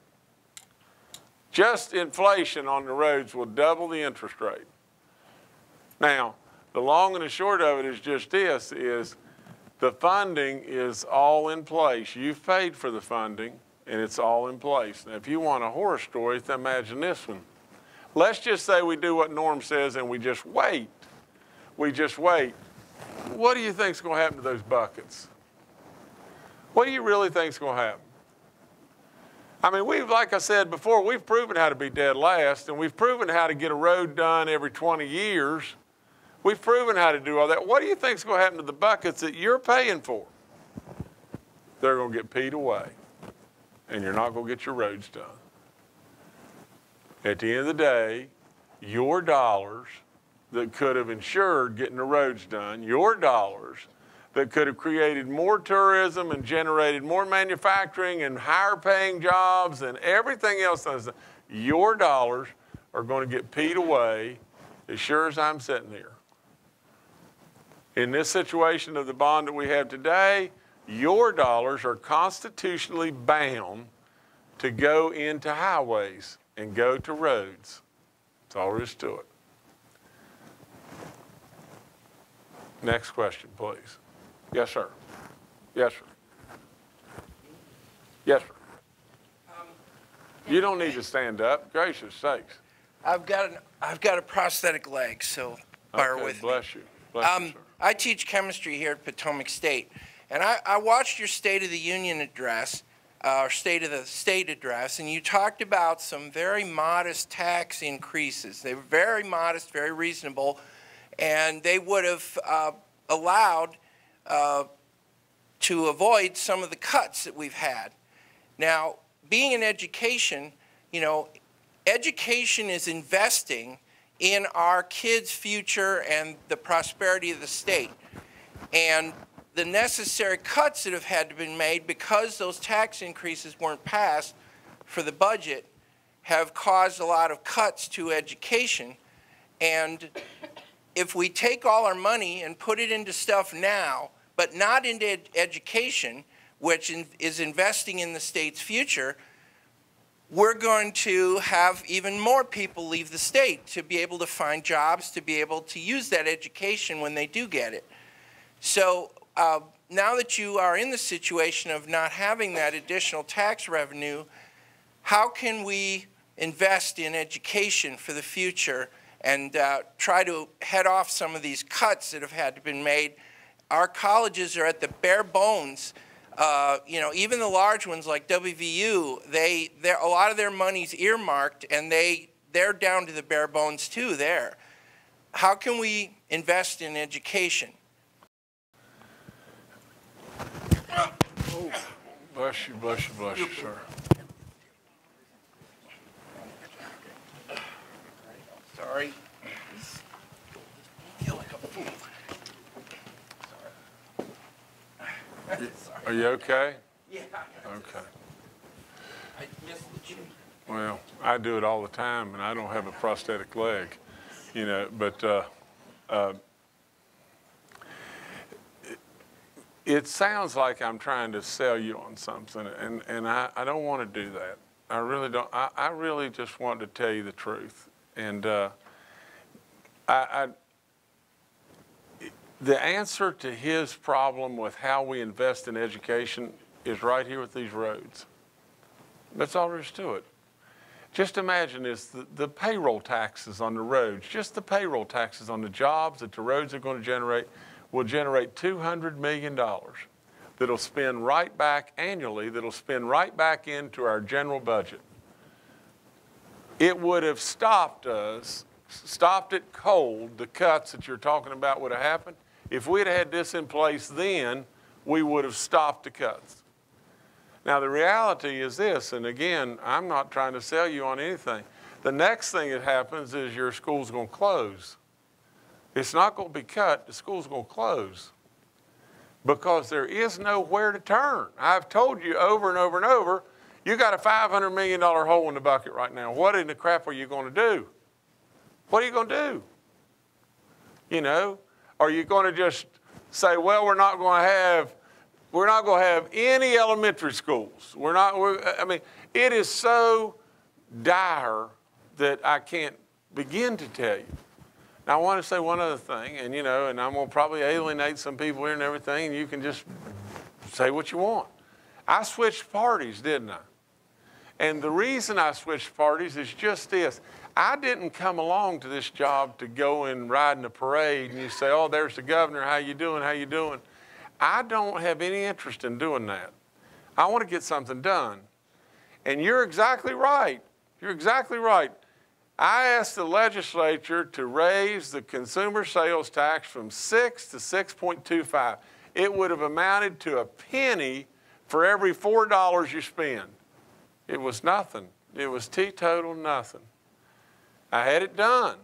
Just inflation on the roads will double the interest rate. Now, the long and the short of it is just this, is the funding is all in place. You've paid for the funding, and it's all in place. Now, if you want a horror story, imagine this one. Let's just say we do what Norm says and we just wait. We just wait. What do you think is going to happen to those buckets? What do you really think is going to happen? I mean, like I said before, we've proven how to be dead last, and we've proven how to get a road done every 20 years. We've proven how to do all that. What do you think is going to happen to the buckets that you're paying for? They're going to get peed away, and you're not going to get your roads done. At the end of the day, your dollars that could have ensured getting the roads done, your dollars that could have created more tourism and generated more manufacturing and higher paying jobs and everything else, your dollars are going to get peed away as sure as I'm sitting here. In this situation of the bond that we have today, your dollars are constitutionally bound to go into highways and go to roads. That's all there is to it. Next question, please. Yes, sir. Yes, sir. Yes, sir. You don't need to stand up. Gracious sakes. I've got a prosthetic leg, so bear with me. Bless you. Bless you, sir. I teach chemistry here at Potomac State, and I watched your State of the Union address, or State of the State address, and you talked about some very modest tax increases. They were very modest, very reasonable, and they would have allowed to avoid some of the cuts that we've had. Now, being in education, you know, education is investing in our kids' future and the prosperity of the state. And the necessary cuts that have had to be made because those tax increases weren't passed for the budget have caused a lot of cuts to education. And if we take all our money and put it into stuff now, but not into education, which is investing in the state's future, we're going to have even more people leave the state to be able to find jobs, to be able to use that education when they do get it. So now that you are in the situation of not having that additional tax revenue, how can we invest in education for the future and try to head off some of these cuts that have had to be made? Our colleges are at the bare bones. You know, even the large ones like WVU, a lot of their money's earmarked, and they're down to the bare bones too there. How can we invest in education? Oh, bless you, sir. Sorry. Are you okay? Yeah. Okay. I missed the tune. Well, I do it all the time, and I don't have a prosthetic leg, you know, but it sounds like I'm trying to sell you on something, and I don't want to do that. I really don't. I really just want to tell you the truth. And the answer to his problem with how we invest in education is right here with these roads. That's all there is to it. Just imagine this, the payroll taxes on the roads, just the payroll taxes on the jobs that the roads are going to generate will generate $200 million that'll spend right back annually, that'll spend right back into our general budget. It would have stopped it cold, the cuts that you're talking about would have happened. If we'd had this in place then, we would have stopped the cuts. Now, the reality is this, and again, I'm not trying to sell you on anything. The next thing that happens is your school's going to close. It's not going to be cut. The school's going to close because there is nowhere to turn. I've told you over and over and over, you got a $500 million hole in the bucket right now. What in the crap are you going to do? What are you going to do? You know, are you going to just say, well, we're not going to have any elementary schools. I mean, it is so dire that I can't begin to tell you. Now, I want to say one other thing, and you know, and I'm going to probably alienate some people here and everything, and you can just say what you want. I switched parties, didn't I? And the reason I switched parties is just this. I didn't come along to this job to go and ride in a parade and you say, oh, there's the governor, how you doing, how you doing? I don't have any interest in doing that. I want to get something done. And you're exactly right. You're exactly right. I asked the legislature to raise the consumer sales tax from 6 to 6.25. It would have amounted to a penny for every $4 you spend. It was nothing. It was teetotal nothing. I had it done.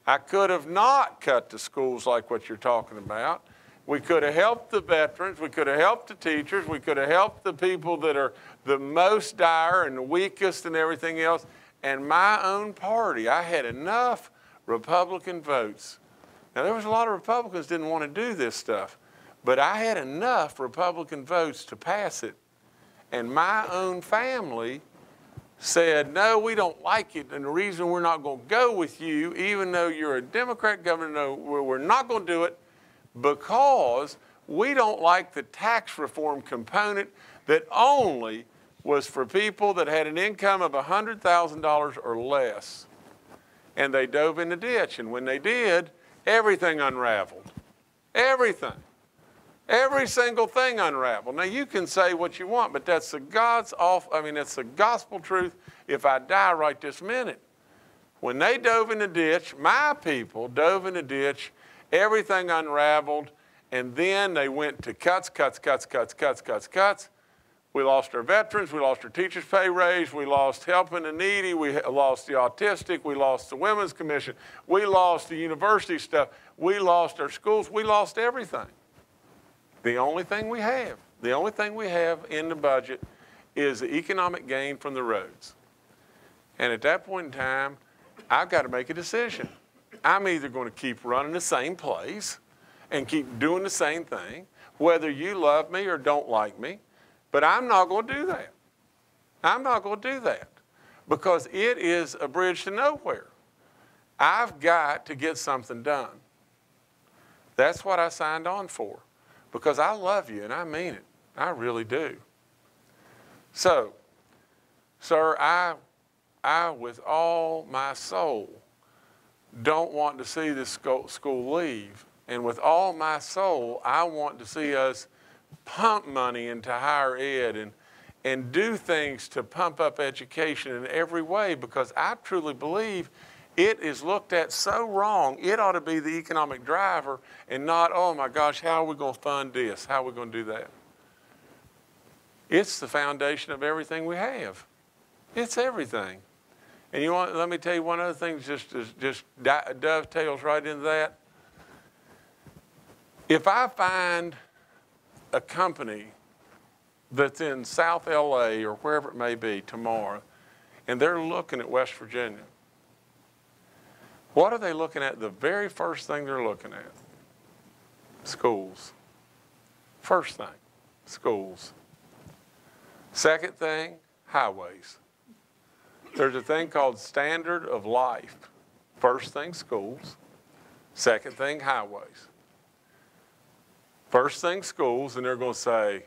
I could have not cut the schools like what you're talking about. We could have helped the veterans. We could have helped the teachers. We could have helped the people that are the most dire and the weakest and everything else. And my own party, I had enough Republican votes. Now, there was a lot of Republicans didn't want to do this stuff, but I had enough Republican votes to pass it. And my own family said, no, we don't like it, and the reason we're not going to go with you, even though you're a Democrat governor, no, we're not going to do it because we don't like the tax reform component that only was for people that had an income of $100,000 or less. And they dove in the ditch, and when they did, everything unraveled. Everything. Every single thing unraveled. Now, you can say what you want, but that's the it's the gospel truth if I die right this minute. When they dove in the ditch, my people dove in the ditch, everything unraveled, and then they went to cuts. We lost our veterans, we lost our teachers' pay raise, we lost helping the needy, we lost the autistic, we lost the Women's Commission, we lost the university stuff, we lost our schools, we lost everything. The only thing we have in the budget is the economic gain from the roads. And at that point in time, I've got to make a decision. I'm either going to keep running the same place and keep doing the same thing, whether you love me or don't like me, but I'm not going to do that. I'm not going to do that because it is a bridge to nowhere. I've got to get something done. That's what I signed on for because I love you and I mean it. I really do. So, sir, I with all my soul don't want to see this school leave. And with all my soul, I want to see us pump money into higher ed and do things to pump up education in every way because I truly believe it is looked at so wrong. It ought to be the economic driver and not, oh my gosh, how are we going to fund this? How are we going to do that? It's the foundation of everything we have. It's everything. And you want, let me tell you one other thing, just dovetails right into that. If I find a company that's in South LA or wherever it may be tomorrow, and they're looking at West Virginia, what are they looking at? The very first thing they're looking at? Schools. First thing, schools. Second thing, highways. There's a thing called standard of life. First thing, schools. Second thing, highways. First thing, schools, and they're going to say,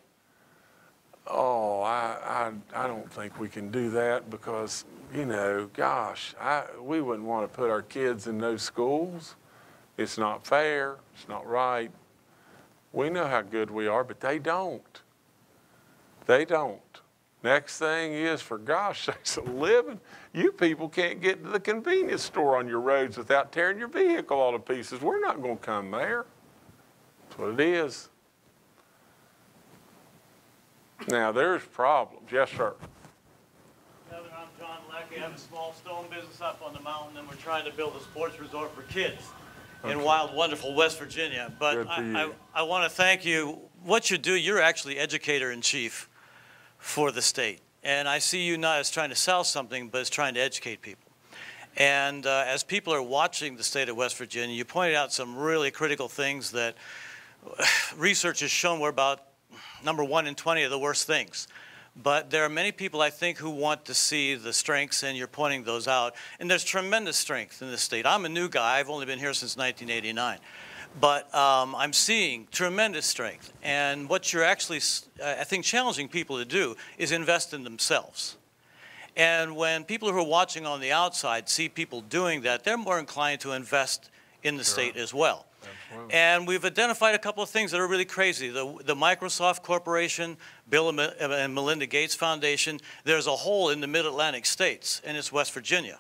oh, I don't think we can do that because, you know, gosh, we wouldn't want to put our kids in those schools. It's not fair. It's not right. We know how good we are, but they don't. They don't. Next thing is, for gosh sakes, a living. You people can't get to the convenience store on your roads without tearing your vehicle all to pieces. We're not going to come there. That's what it is. Now, there's problems. Yes, sir. Kevin, I'm John Leckie. I have a small stone business up on the mountain, and we're trying to build a sports resort for kids in wild, wonderful West Virginia. But I want to thank you. What you do, you're actually educator-in-chief for the state. And I see you not as trying to sell something, but as trying to educate people. And as people are watching the state of West Virginia, you pointed out some really critical things that research has shown were about number 1 in 20 of the worst things. But there are many people, I think, who want to see the strengths, and you're pointing those out. And there's tremendous strength in this state. I'm a new guy. I've only been here since 1989. But I'm seeing tremendous strength. And what you're actually, I think, challenging people to do is invest in themselves. And when people who are watching on the outside see people doing that, they're more inclined to invest in the state as well. Absolutely. And we've identified a couple of things that are really crazy. The Microsoft Corporation, Bill and Melinda Gates Foundation, there's a hole in the mid-Atlantic states, and it's West Virginia.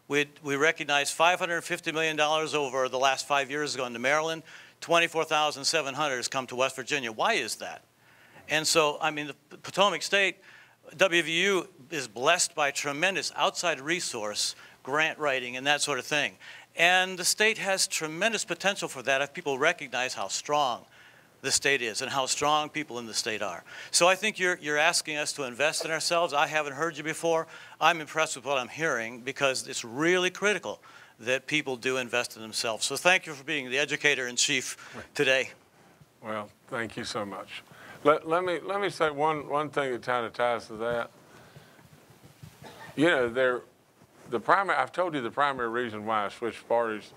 We recognized $550 million over the last 5 years has gone to Maryland. 24,700 has come to West Virginia. Why is that? And so, I mean, the Potomac State, WVU is blessed by tremendous outside resource, grant writing, and that sort of thing. And the state has tremendous potential for that if people recognize how strong the state is and how strong people in the state are. So I think you're asking us to invest in ourselves. I haven't heard you before. I'm impressed with what I'm hearing because it's really critical that people do invest in themselves. So thank you for being the educator-in-chief today. Well, thank you so much. Let me say one thing that kind of ties to that. You know, I've told you the primary reason why I switched parties.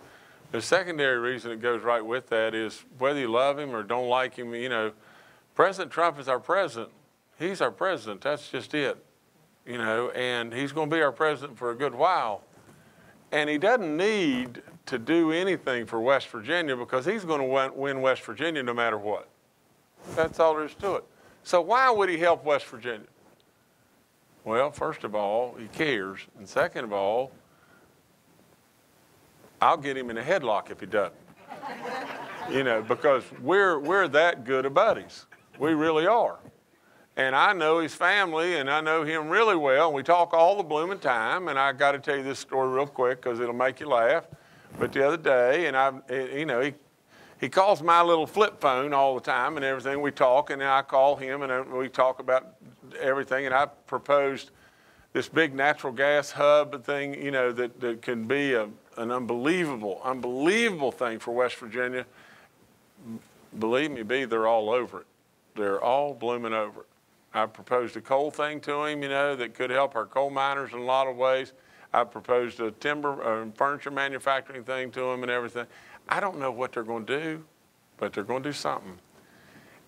The secondary reason that goes right with that is whether you love him or don't like him, you know, President Trump is our president. He's our president. That's just it, you know, and he's going to be our president for a good while. And he doesn't need to do anything for West Virginia because he's going to win West Virginia no matter what. That's all there is to it. So why would he help West Virginia? Well, first of all, he cares. And second of all, I'll get him in a headlock if he doesn't. You know, because we're that good of buddies. We really are. And I know his family, and I know him really well. And we talk all the blooming time. And I got to tell you this story real quick because it'll make you laugh. But the other day, and you know, he calls my little flip phone all the time and everything. We talk, and then I call him, and we talk about everything. And I proposed this big natural gas hub thing, you know, that can be an unbelievable thing for West Virginia. Believe me, they're all over it. They're all blooming over it. I proposed a coal thing to him, you know, that could help our coal miners in a lot of ways. I proposed a timber, furniture manufacturing thing to him and everything. I don't know what they're going to do, but they're going to do something.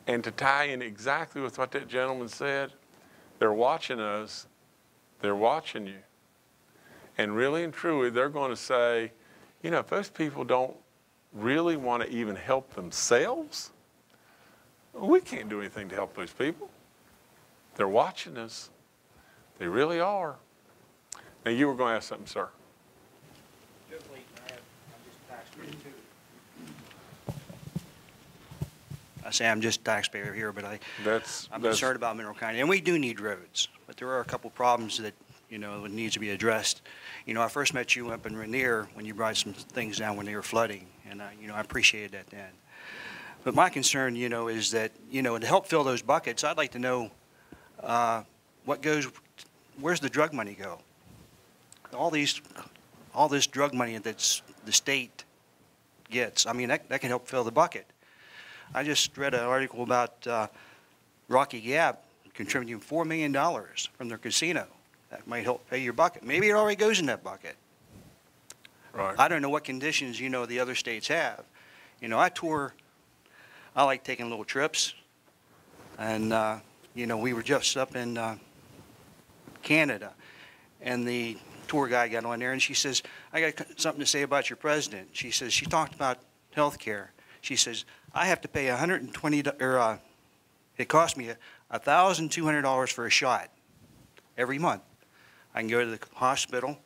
And to tie in exactly with what that gentleman said, they're watching us, they're watching you. And really and truly, they're going to say, you know, if those people don't really want to even help themselves, we can't do anything to help those people. They're watching us. They really are. Now, you were going to ask something, sir. I'm just taxpayer too. I say I'm just a taxpayer here, but I'm concerned about Mineral County, and we do need roads. But there are a couple problems that, you know, needs to be addressed. You know, I first met you up in Rainier when you brought some things down when they were flooding, and you know, I appreciated that then. But my concern, you know, is that, you know, to help fill those buckets, I'd like to know where's the drug money go? All this drug money that the state gets, I mean, that can help fill the bucket. I just read an article about Rocky Gap contributing $4 million from their casino. That might help pay your bucket. Maybe it already goes in that bucket. Right. I don't know what conditions, you know, the other states have. You know, I like taking little trips. And, you know, we were just up in Canada, and the tour guide got on there, and she says, I got something to say about your president. She says, she talked about health care. She says, I have to pay it cost me $1,200 for a shot every month. I can go to the hospital,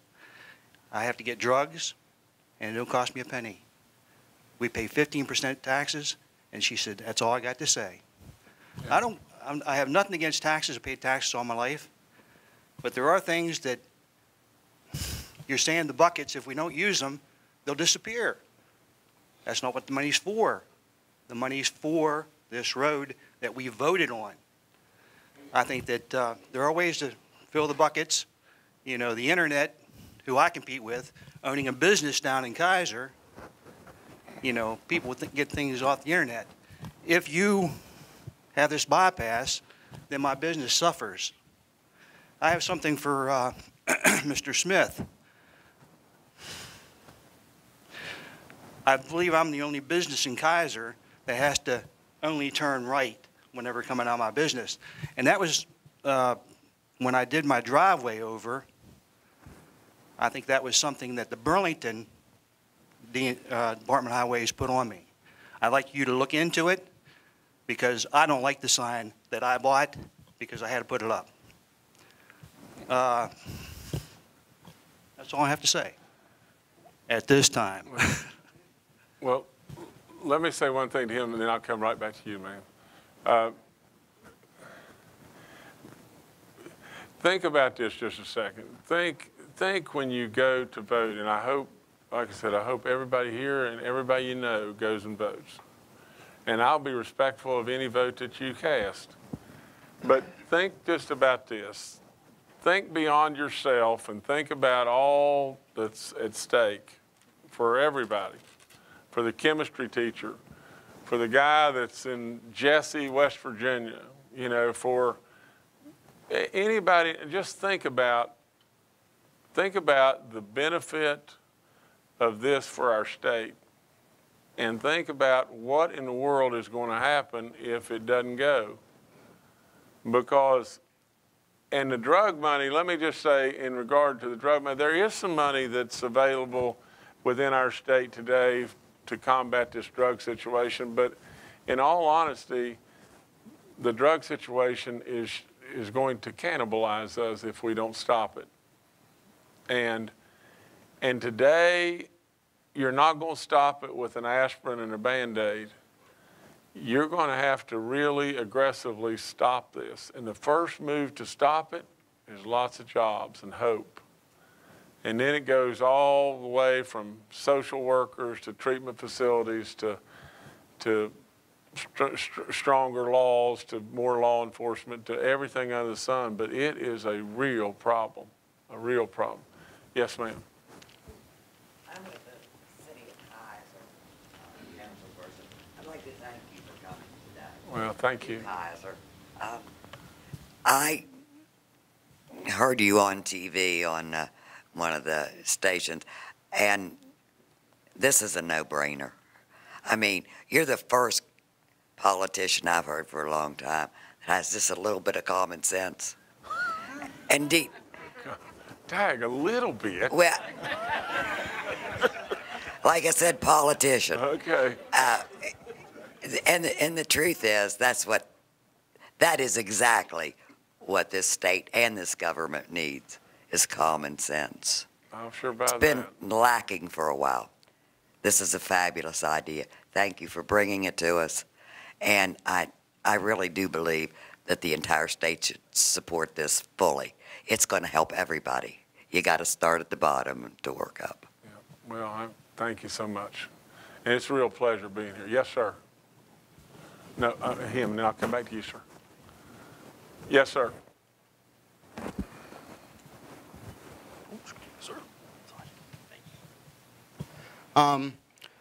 I have to get drugs, and it don't cost me a penny. We pay 15% taxes, and she said, that's all I got to say. Yeah. I have nothing against taxes. I paid taxes all my life. But there are things that you're saying the buckets, if we don't use them, they'll disappear. That's not what the money's for. The money's for this road that we voted on. I think that there are ways to fill the buckets. You know, the internet, who I compete with, owning a business down in Kaiser, you know, people get things off the internet. If you have this bypass, then my business suffers. I have something for Mr. Smith. I believe I'm the only business in Kaiser that has to only turn right whenever coming out of my business. And that was when I did my driveway over. I think that was something that the Burlington Department of Highways put on me. I'd like you to look into it, because I don't like the sign that I bought because I had to put it up. That's all I have to say at this time. Well, let me say one thing to him, and then I'll come right back to you, man. Think about this just a second. Think when you go to vote, and I hope, like I said, I hope everybody here and everybody you know goes and votes. And I'll be respectful of any vote that you cast. But think just about this. Think beyond yourself and think about all that's at stake for everybody, for the chemistry teacher, for the guy that's in Jesse, West Virginia, you know, for anybody. Just think about the benefit of this for our state. And think about what in the world is going to happen if it doesn't go. Because, and the drug money, let me just say in regard to the drug money, there is some money that's available within our state today to combat this drug situation. But in all honesty, the drug situation is going to cannibalize us if we don't stop it. And today, you're not going to stop it with an aspirin and a Band-Aid. You're going to have to really aggressively stop this. And the first move to stop it is lots of jobs and hope. And then it goes all the way from social workers to treatment facilities to stronger laws, to more law enforcement, to everything under the sun. But it is a real problem, a real problem. Yes, ma'am. I'm with the city of Kaiser, council person. I'd like to thank you for coming today. Well, thank you. Kaiser. I heard you on TV on one of the stations, and this is a no-brainer. I mean, you're the first politician I've heard for a long time that has just a little bit of common sense. Indeed. Tag a little bit. Well, like I said, politician. Okay. And the truth is, that is exactly what this state and this government needs, is common sense. I'm sure about that. It's been lacking for a while. This is a fabulous idea. Thank you for bringing it to us. And I really do believe that the entire state should support this fully. It's going to help everybody. You got to start at the bottom to work up. Yeah. Well, thank you so much. And it's a real pleasure being here. Yes, sir. No, him, and then I'll come back to you, sir. Yes, sir.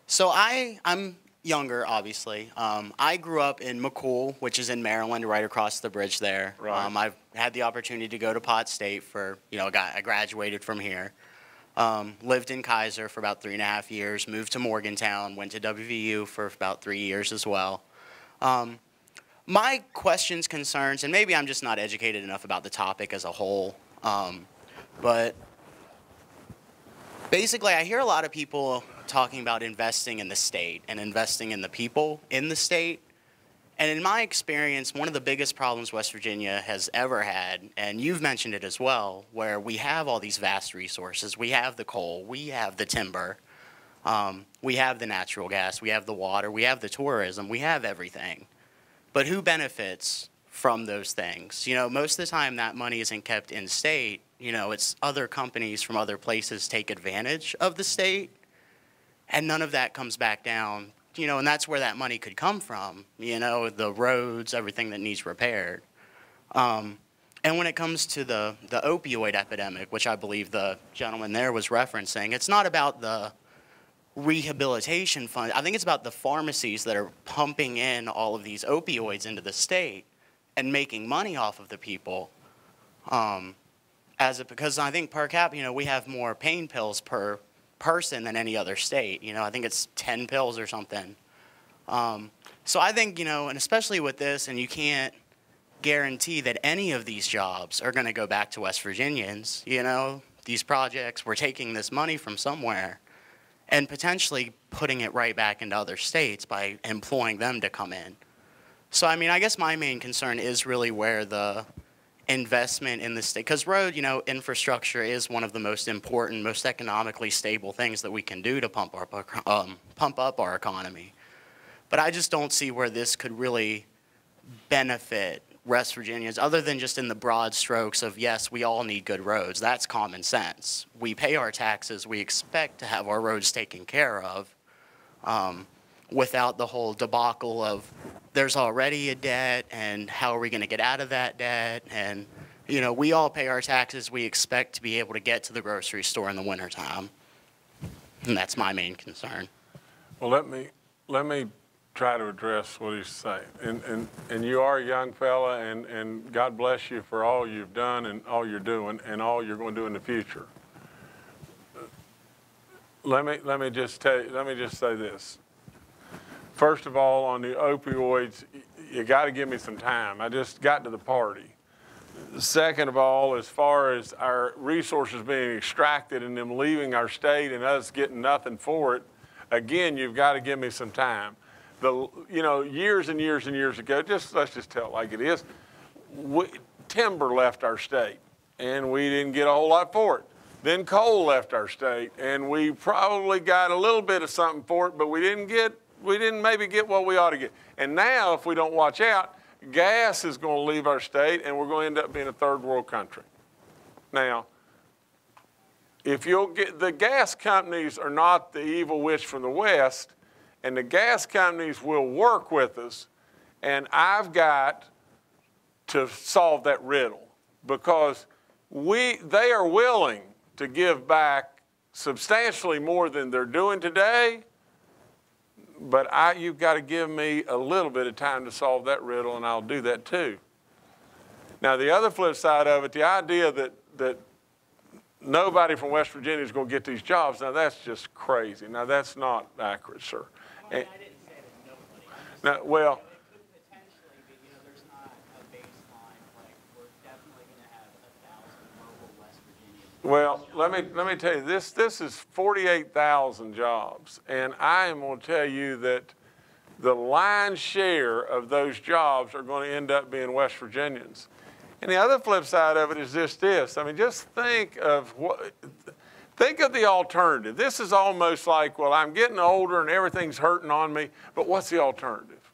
So I'm younger, obviously. I grew up in McCool, which is in Maryland, right across the bridge there. Right. I've had the opportunity to go to Pot State for, I graduated from here. Lived in Kaiser for about 3.5 years, moved to Morgantown, went to WVU for about 3 years as well. My questions, concerns, and maybe I'm just not educated enough about the topic as a whole, but basically I hear a lot of people talking about investing in the state and investing in the people in the state. And in my experience, one of the biggest problems West Virginia has ever had, and you've mentioned it as well, where we have all these vast resources. We have the coal, we have the timber, we have the natural gas, we have the water, we have the tourism, we have everything. But who benefits from those things? Most of the time that money isn't kept in state. It's other companies from other places take advantage of the state, and none of that comes back down. And that's where that money could come from, the roads, everything that needs repaired. And when it comes to the opioid epidemic, which I believe the gentleman there was referencing, it's not about the rehabilitation fund. I think it's about the pharmacies that are pumping in all of these opioids into the state and making money off of the people. Because I think per capita, we have more pain pills per person than any other state. I think it's 10 pills or something. So I think, and especially with this, and you can't guarantee that any of these jobs are going to go back to West Virginians. These projects, we're taking this money from somewhere and potentially putting it right back into other states by employing them to come in. So, I guess my main concern is really where the investment in the state, because road, infrastructure is one of the most important, most economically stable things that we can do to pump up our economy. But I just don't see where this could really benefit West Virginians, other than just in the broad strokes of, yes, we all need good roads. That's common sense. We pay our taxes. We expect to have our roads taken care of, without the whole debacle of there's already a debt and how are we going to get out of that debt. And, we all pay our taxes. We expect to be able to get to the grocery store in the wintertime. And that's my main concern. Well, let me try to address what he's saying. And you are a young fella, and God bless you for all you've done and all you're doing and all you're going to do in the future. Let me just say this. First of all, on the opioids, you got to give me some time. I just got to the party. Second of all, as far as our resources being extracted and them leaving our state and us getting nothing for it, again, you've got to give me some time. Years and years and years ago, let's just tell it like it is, timber left our state, and we didn't get a whole lot for it. Then coal left our state, and we probably got a little bit of something for it, but we didn't maybe get what we ought to get. And now, if we don't watch out, gas is going to leave our state, and we're going to end up being a third world country. Now, if you'll get, the gas companies are not the evil witch from the West, and the gas companies will work with us, and I've got to solve that riddle, because they are willing to give back substantially more than they're doing today, but you've got to give me a little bit of time to solve that riddle, and I'll do that too. Now, the other flip side of it, the idea that nobody from West Virginia is going to get these jobs, now that's just crazy. Now, that's not accurate, sir. I didn't say that nobody. Now, well, it could potentially be, there's not a baseline, like we're definitely going to have 1,000 local West Virginians. well, let me tell you, this is 48,000 jobs, and I am going to tell you that the lion's share of those jobs are going to end up being West Virginians. And the other flip side of it is just this. I mean, just think of the alternative. This is almost like, well, I'm getting older and everything's hurting on me, but what's the alternative?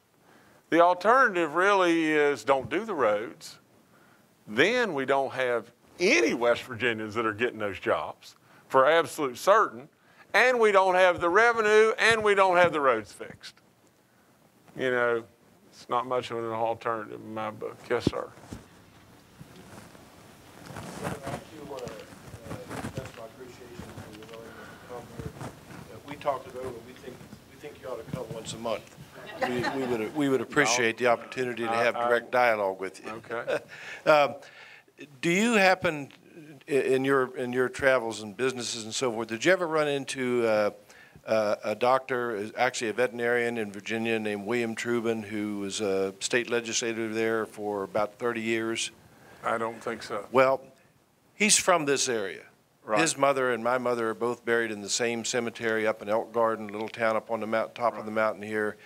The alternative really is don't do the roads. Then we don't have any West Virginians that are getting those jobs for absolute certain, and we don't have the revenue, and we don't have the roads fixed. You know, it's not much of an alternative in my book. Yes, sir. I actually want to express my appreciation for your willingness to come here. We talked it over. We think you ought to come once a month. We would appreciate the opportunity to have direct dialogue with you. Okay. Do you happen in your travels and businesses and so forth? Did you ever run into a doctor, actually a veterinarian in Virginia named William Trubin, who was a state legislator there for about 30 years? I don't think so. Well, he's from this area. Right. His mother and my mother are both buried in the same cemetery up in Elk Garden, a little town up on the top of the mountain here.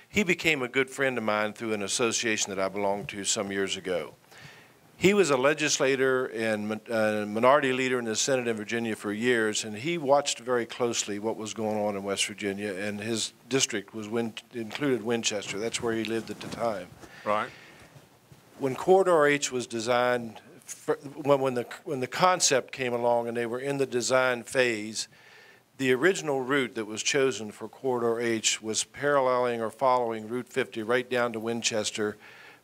He became a good friend of mine through an association that I belonged to some years ago. He was a legislator and minority leader in the Senate in Virginia for years, and he watched very closely what was going on in West Virginia, and his district was included Winchester. That's where he lived at the time. Right. When Corridor H was designed, when the concept came along and they were in the design phase, the original route that was chosen for Corridor H was paralleling or following Route 50 right down to Winchester,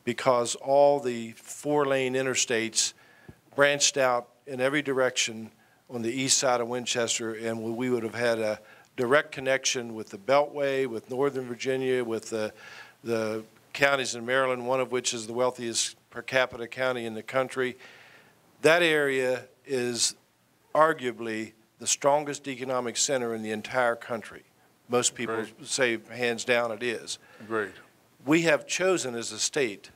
because all the four-lane interstates branched out in every direction on the east side of Winchester, and we would have had a direct connection with the Beltway, with Northern Virginia, with the counties in Maryland, one of which is the wealthiest per capita county in the country. That area is arguably the strongest economic center in the entire country. Most people say hands down it is. Agreed. We have chosen as a state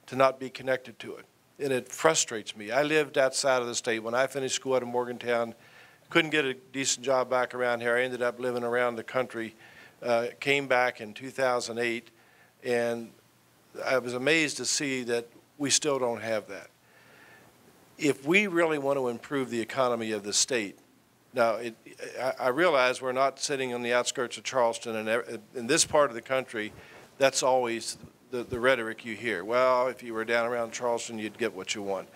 to not be connected to it, and it frustrates me. I lived outside of the state. When I finished school out of Morgantown, couldn't get a decent job back around here. I ended up living around the country, came back in 2008, and I was amazed to see that we still don't have that. If we really want to improve the economy of the state, now I realize we're not sitting on the outskirts of Charleston, and in this part of the country, that's always the rhetoric you hear. Well, if you were down around Charleston, you'd get what you want.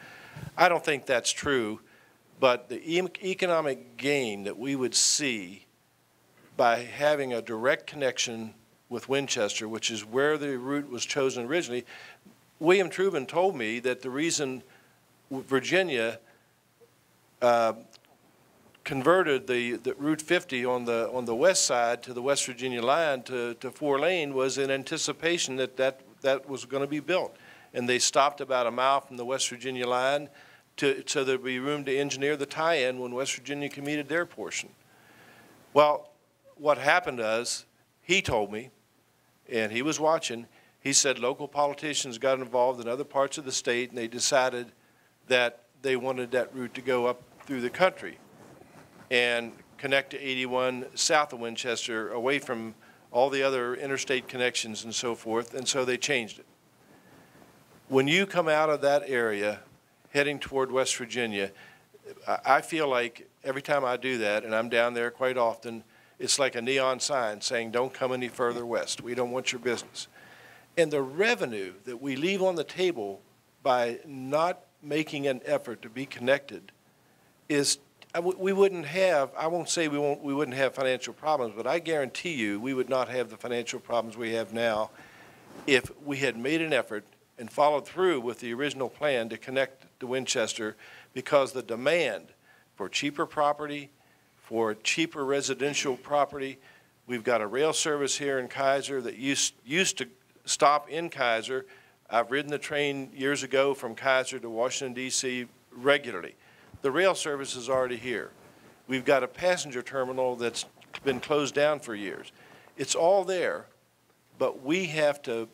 I don't think that's true, but the economic gain that we would see by having a direct connection with Winchester, which is where the route was chosen originally. William Trubin told me that the reason Virginia converted the Route 50 on the west side to the West Virginia line to four-lane was in anticipation that was going to be built. And they stopped about a mile from the West Virginia line so there'd be room to engineer the tie-in when West Virginia committed their portion. Well, what happened was, he told me, and he was watching, he said local politicians got involved in other parts of the state, and they decided that they wanted that route to go up through the country and connect to 81 south of Winchester, away from all the other interstate connections and so forth, and so they changed it. When you come out of that area heading toward West Virginia, I feel like every time I do that, and I'm down there quite often, it's like a neon sign saying, don't come any further west. We don't want your business. And the revenue that we leave on the table by not making an effort to be connected is, we wouldn't have, I won't say we wouldn't have financial problems, but I guarantee you we would not have the financial problems we have now if we had made an effort and followed through with the original plan to connect to Winchester, because the demand for cheaper property, for cheaper residential property, we've got a rail service here in Kaiser that used to stop in Kaiser. I've ridden the train years ago from Kaiser to Washington, D.C. regularly. The rail service is already here. We've got a passenger terminal that's been closed down for years. It's all there, but we have to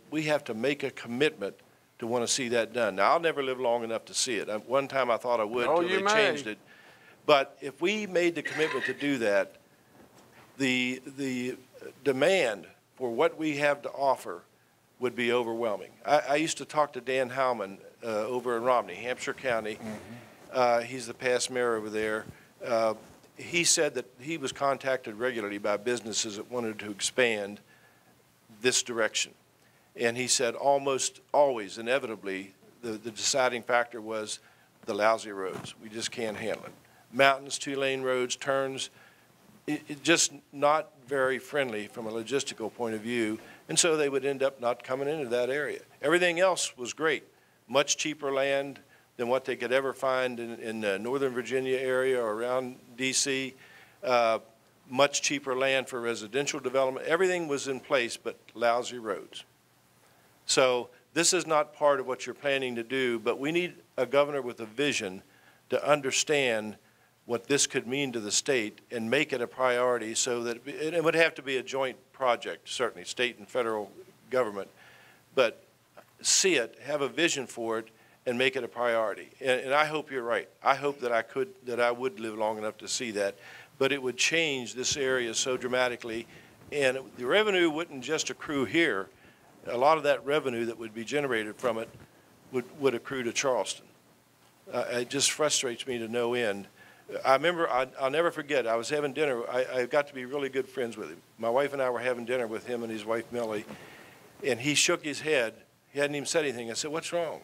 make a commitment to want to see that done. Now, I'll never live long enough to see it. One time I thought I would until they changed it. But if we made the commitment to do that, the demand for what we have to offer would be overwhelming. I used to talk to Dan Howman over in Romney, Hampshire County. He's the past mayor over there. He said that he was contacted regularly by businesses that wanted to expand this direction. And he said almost always, inevitably, the deciding factor was the lousy roads. We just can't handle it. Mountains, two-lane roads, turns, it just not very friendly from a logistical point of view, and so they would end up not coming into that area. Everything else was great, much cheaper land than what they could ever find in the Northern Virginia area or around D.C., much cheaper land for residential development. Everything was in place but lousy roads. So this is not part of what you're planning to do, but we need a governor with a vision to understand what this could mean to the state and make it a priority so that it would have to be a joint project, certainly state and federal government, but see it, have a vision for it, and make it a priority. And I hope you're right. I hope that I would live long enough to see that, but it would change this area so dramatically, and the revenue wouldn't just accrue here. A lot of that revenue that would be generated from it would accrue to Charleston. It just frustrates me to no end. I remember, I'll never forget, I was having dinner. I got to be really good friends with him. My wife and I were having dinner with him and his wife, Millie, and he shook his head. He hadn't even said anything. I said, "What's wrong?"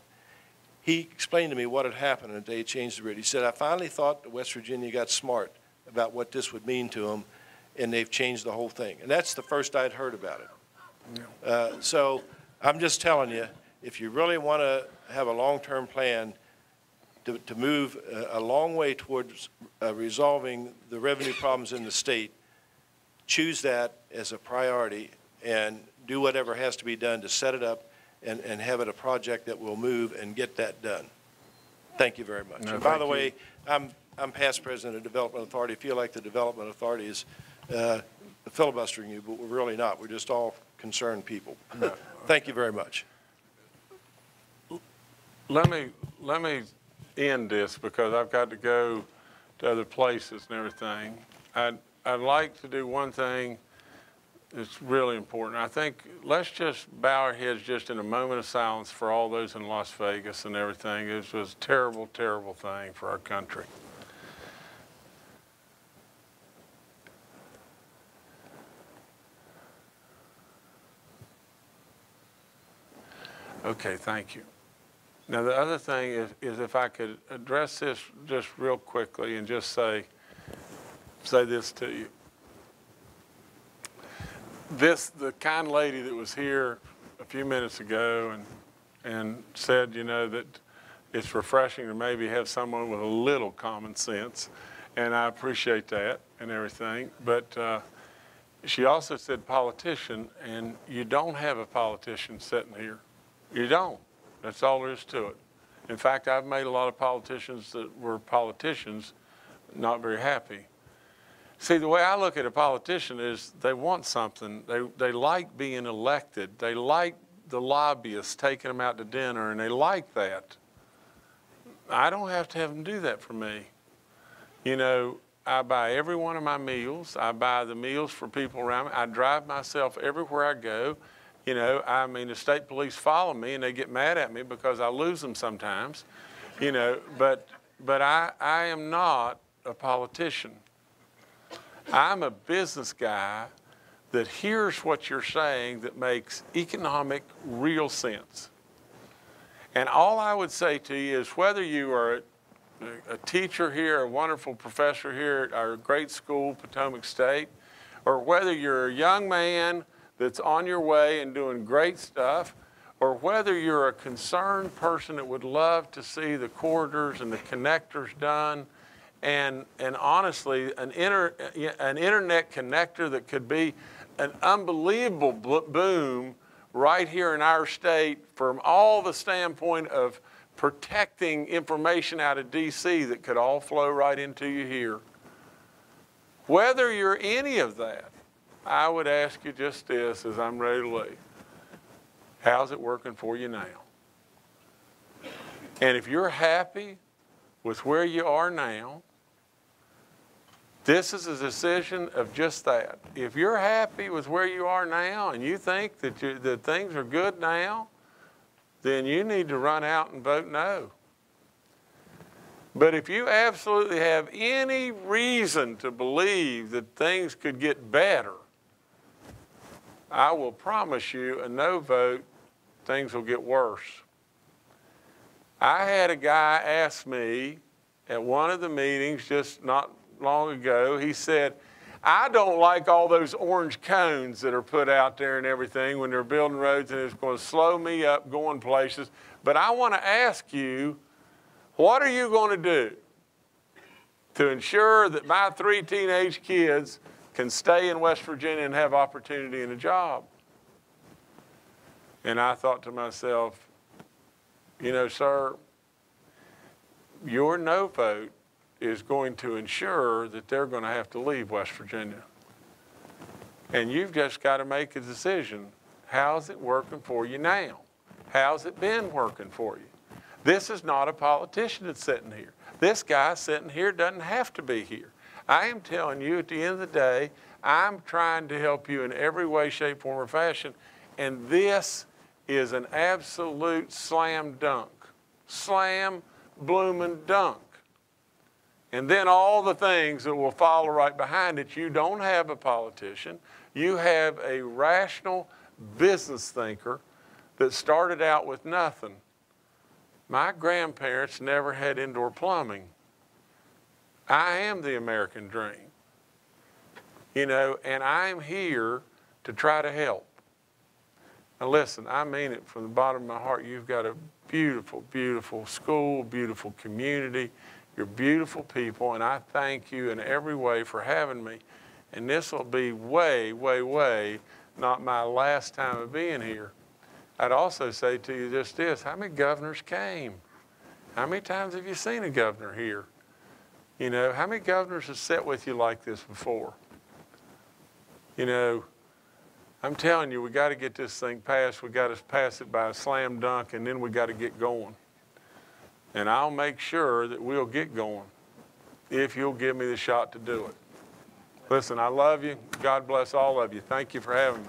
He explained to me what had happened and they changed the grid. He said, "I finally thought that West Virginia got smart about what this would mean to them, and they've changed the whole thing." And that's the first I'd heard about it. So I'm just telling you, if you really want to have a long-term plan to move a long way towards resolving the revenue problems in the state, choose that as a priority and do whatever has to be done to set it up and have it a project that will move and get that done. Thank you very much. No, and by the way, I'm past president of Development Authority. I feel like the Development Authority is filibustering you, but we're really not. We're just all concerned people. No. Thank you very much. Let me end this because I've got to go to other places and everything. I'd like to do one thing that's really important. I think let's just bow our heads just in a moment of silence for all those in Las Vegas and everything. It was a terrible, terrible thing for our country. Okay, thank you. Now, the other thing is if I could address this just real quickly and just say this to you. The kind lady that was here a few minutes ago and said, you know, that it's refreshing to maybe have someone with a little common sense, and I appreciate that and everything, but she also said politician, and you don't have a politician sitting here. You don't. That's all there is to it. In fact, I've made a lot of politicians that were politicians not very happy. See, the way I look at a politician is they want something. They like being elected. They like the lobbyists taking them out to dinner, and they like that. I don't have to have them do that for me. You know, I buy every one of my meals. I buy the meals for people around me. I drive myself everywhere I go. You know, I mean, the state police follow me and they get mad at me because I lose them sometimes, you know, but I am not a politician. I'm a business guy that hears what you're saying that makes economic real sense. And all I would say to you is whether you are a teacher here, a wonderful professor here at our great school, Potomac State, or whether you're a young man that's on your way and doing great stuff, or whether you're a concerned person that would love to see the corridors and the connectors done, and honestly, an internet connector that could be an unbelievable boom right here in our state from all the standpoint of protecting information out of D.C. that could all flow right into you here. Whether you're any of that, I would ask you just this as I'm ready to leave. How's it working for you now? And if you're happy with where you are now, this is a decision of just that. If you're happy with where you are now and you think that things are good now, then you need to run out and vote no. But if you absolutely have any reason to believe that things could get better, I will promise you a no vote, things will get worse. I had a guy ask me at one of the meetings just not long ago, he said, I don't like all those orange cones that are put out there and everything when they're building roads, and it's going to slow me up going places. But I want to ask you, what are you going to do to ensure that my 3 teenage kids can stay in West Virginia and have opportunity and a job? And I thought to myself, you know, sir, your no vote is going to ensure that they're going to have to leave West Virginia. And you've just got to make a decision. How's it working for you now? How's it been working for you? This is not a politician that's sitting here. This guy sitting here doesn't have to be here. I am telling you, at the end of the day, I'm trying to help you in every way, shape, form, or fashion. And this is an absolute slam dunk. Slam, bloomin' dunk. And then all the things that will follow right behind it. You don't have a politician. You have a rational business thinker that started out with nothing. My grandparents never had indoor plumbing. I am the American dream. You know, and I'm here to try to help. Now listen, I mean it from the bottom of my heart. You've got a beautiful, beautiful school, beautiful community. You're beautiful people, and I thank you in every way for having me. And this will be way, way, way not my last time of being here. I'd also say to you just this, how many governors came? How many times have you seen a governor here? You know, how many governors have sat with you like this before? You know, I'm telling you, we got to get this thing passed. We got to pass it by a slam dunk, and then we got to get going. And I'll make sure that we'll get going if you'll give me the shot to do it. Listen, I love you. God bless all of you. Thank you for having me.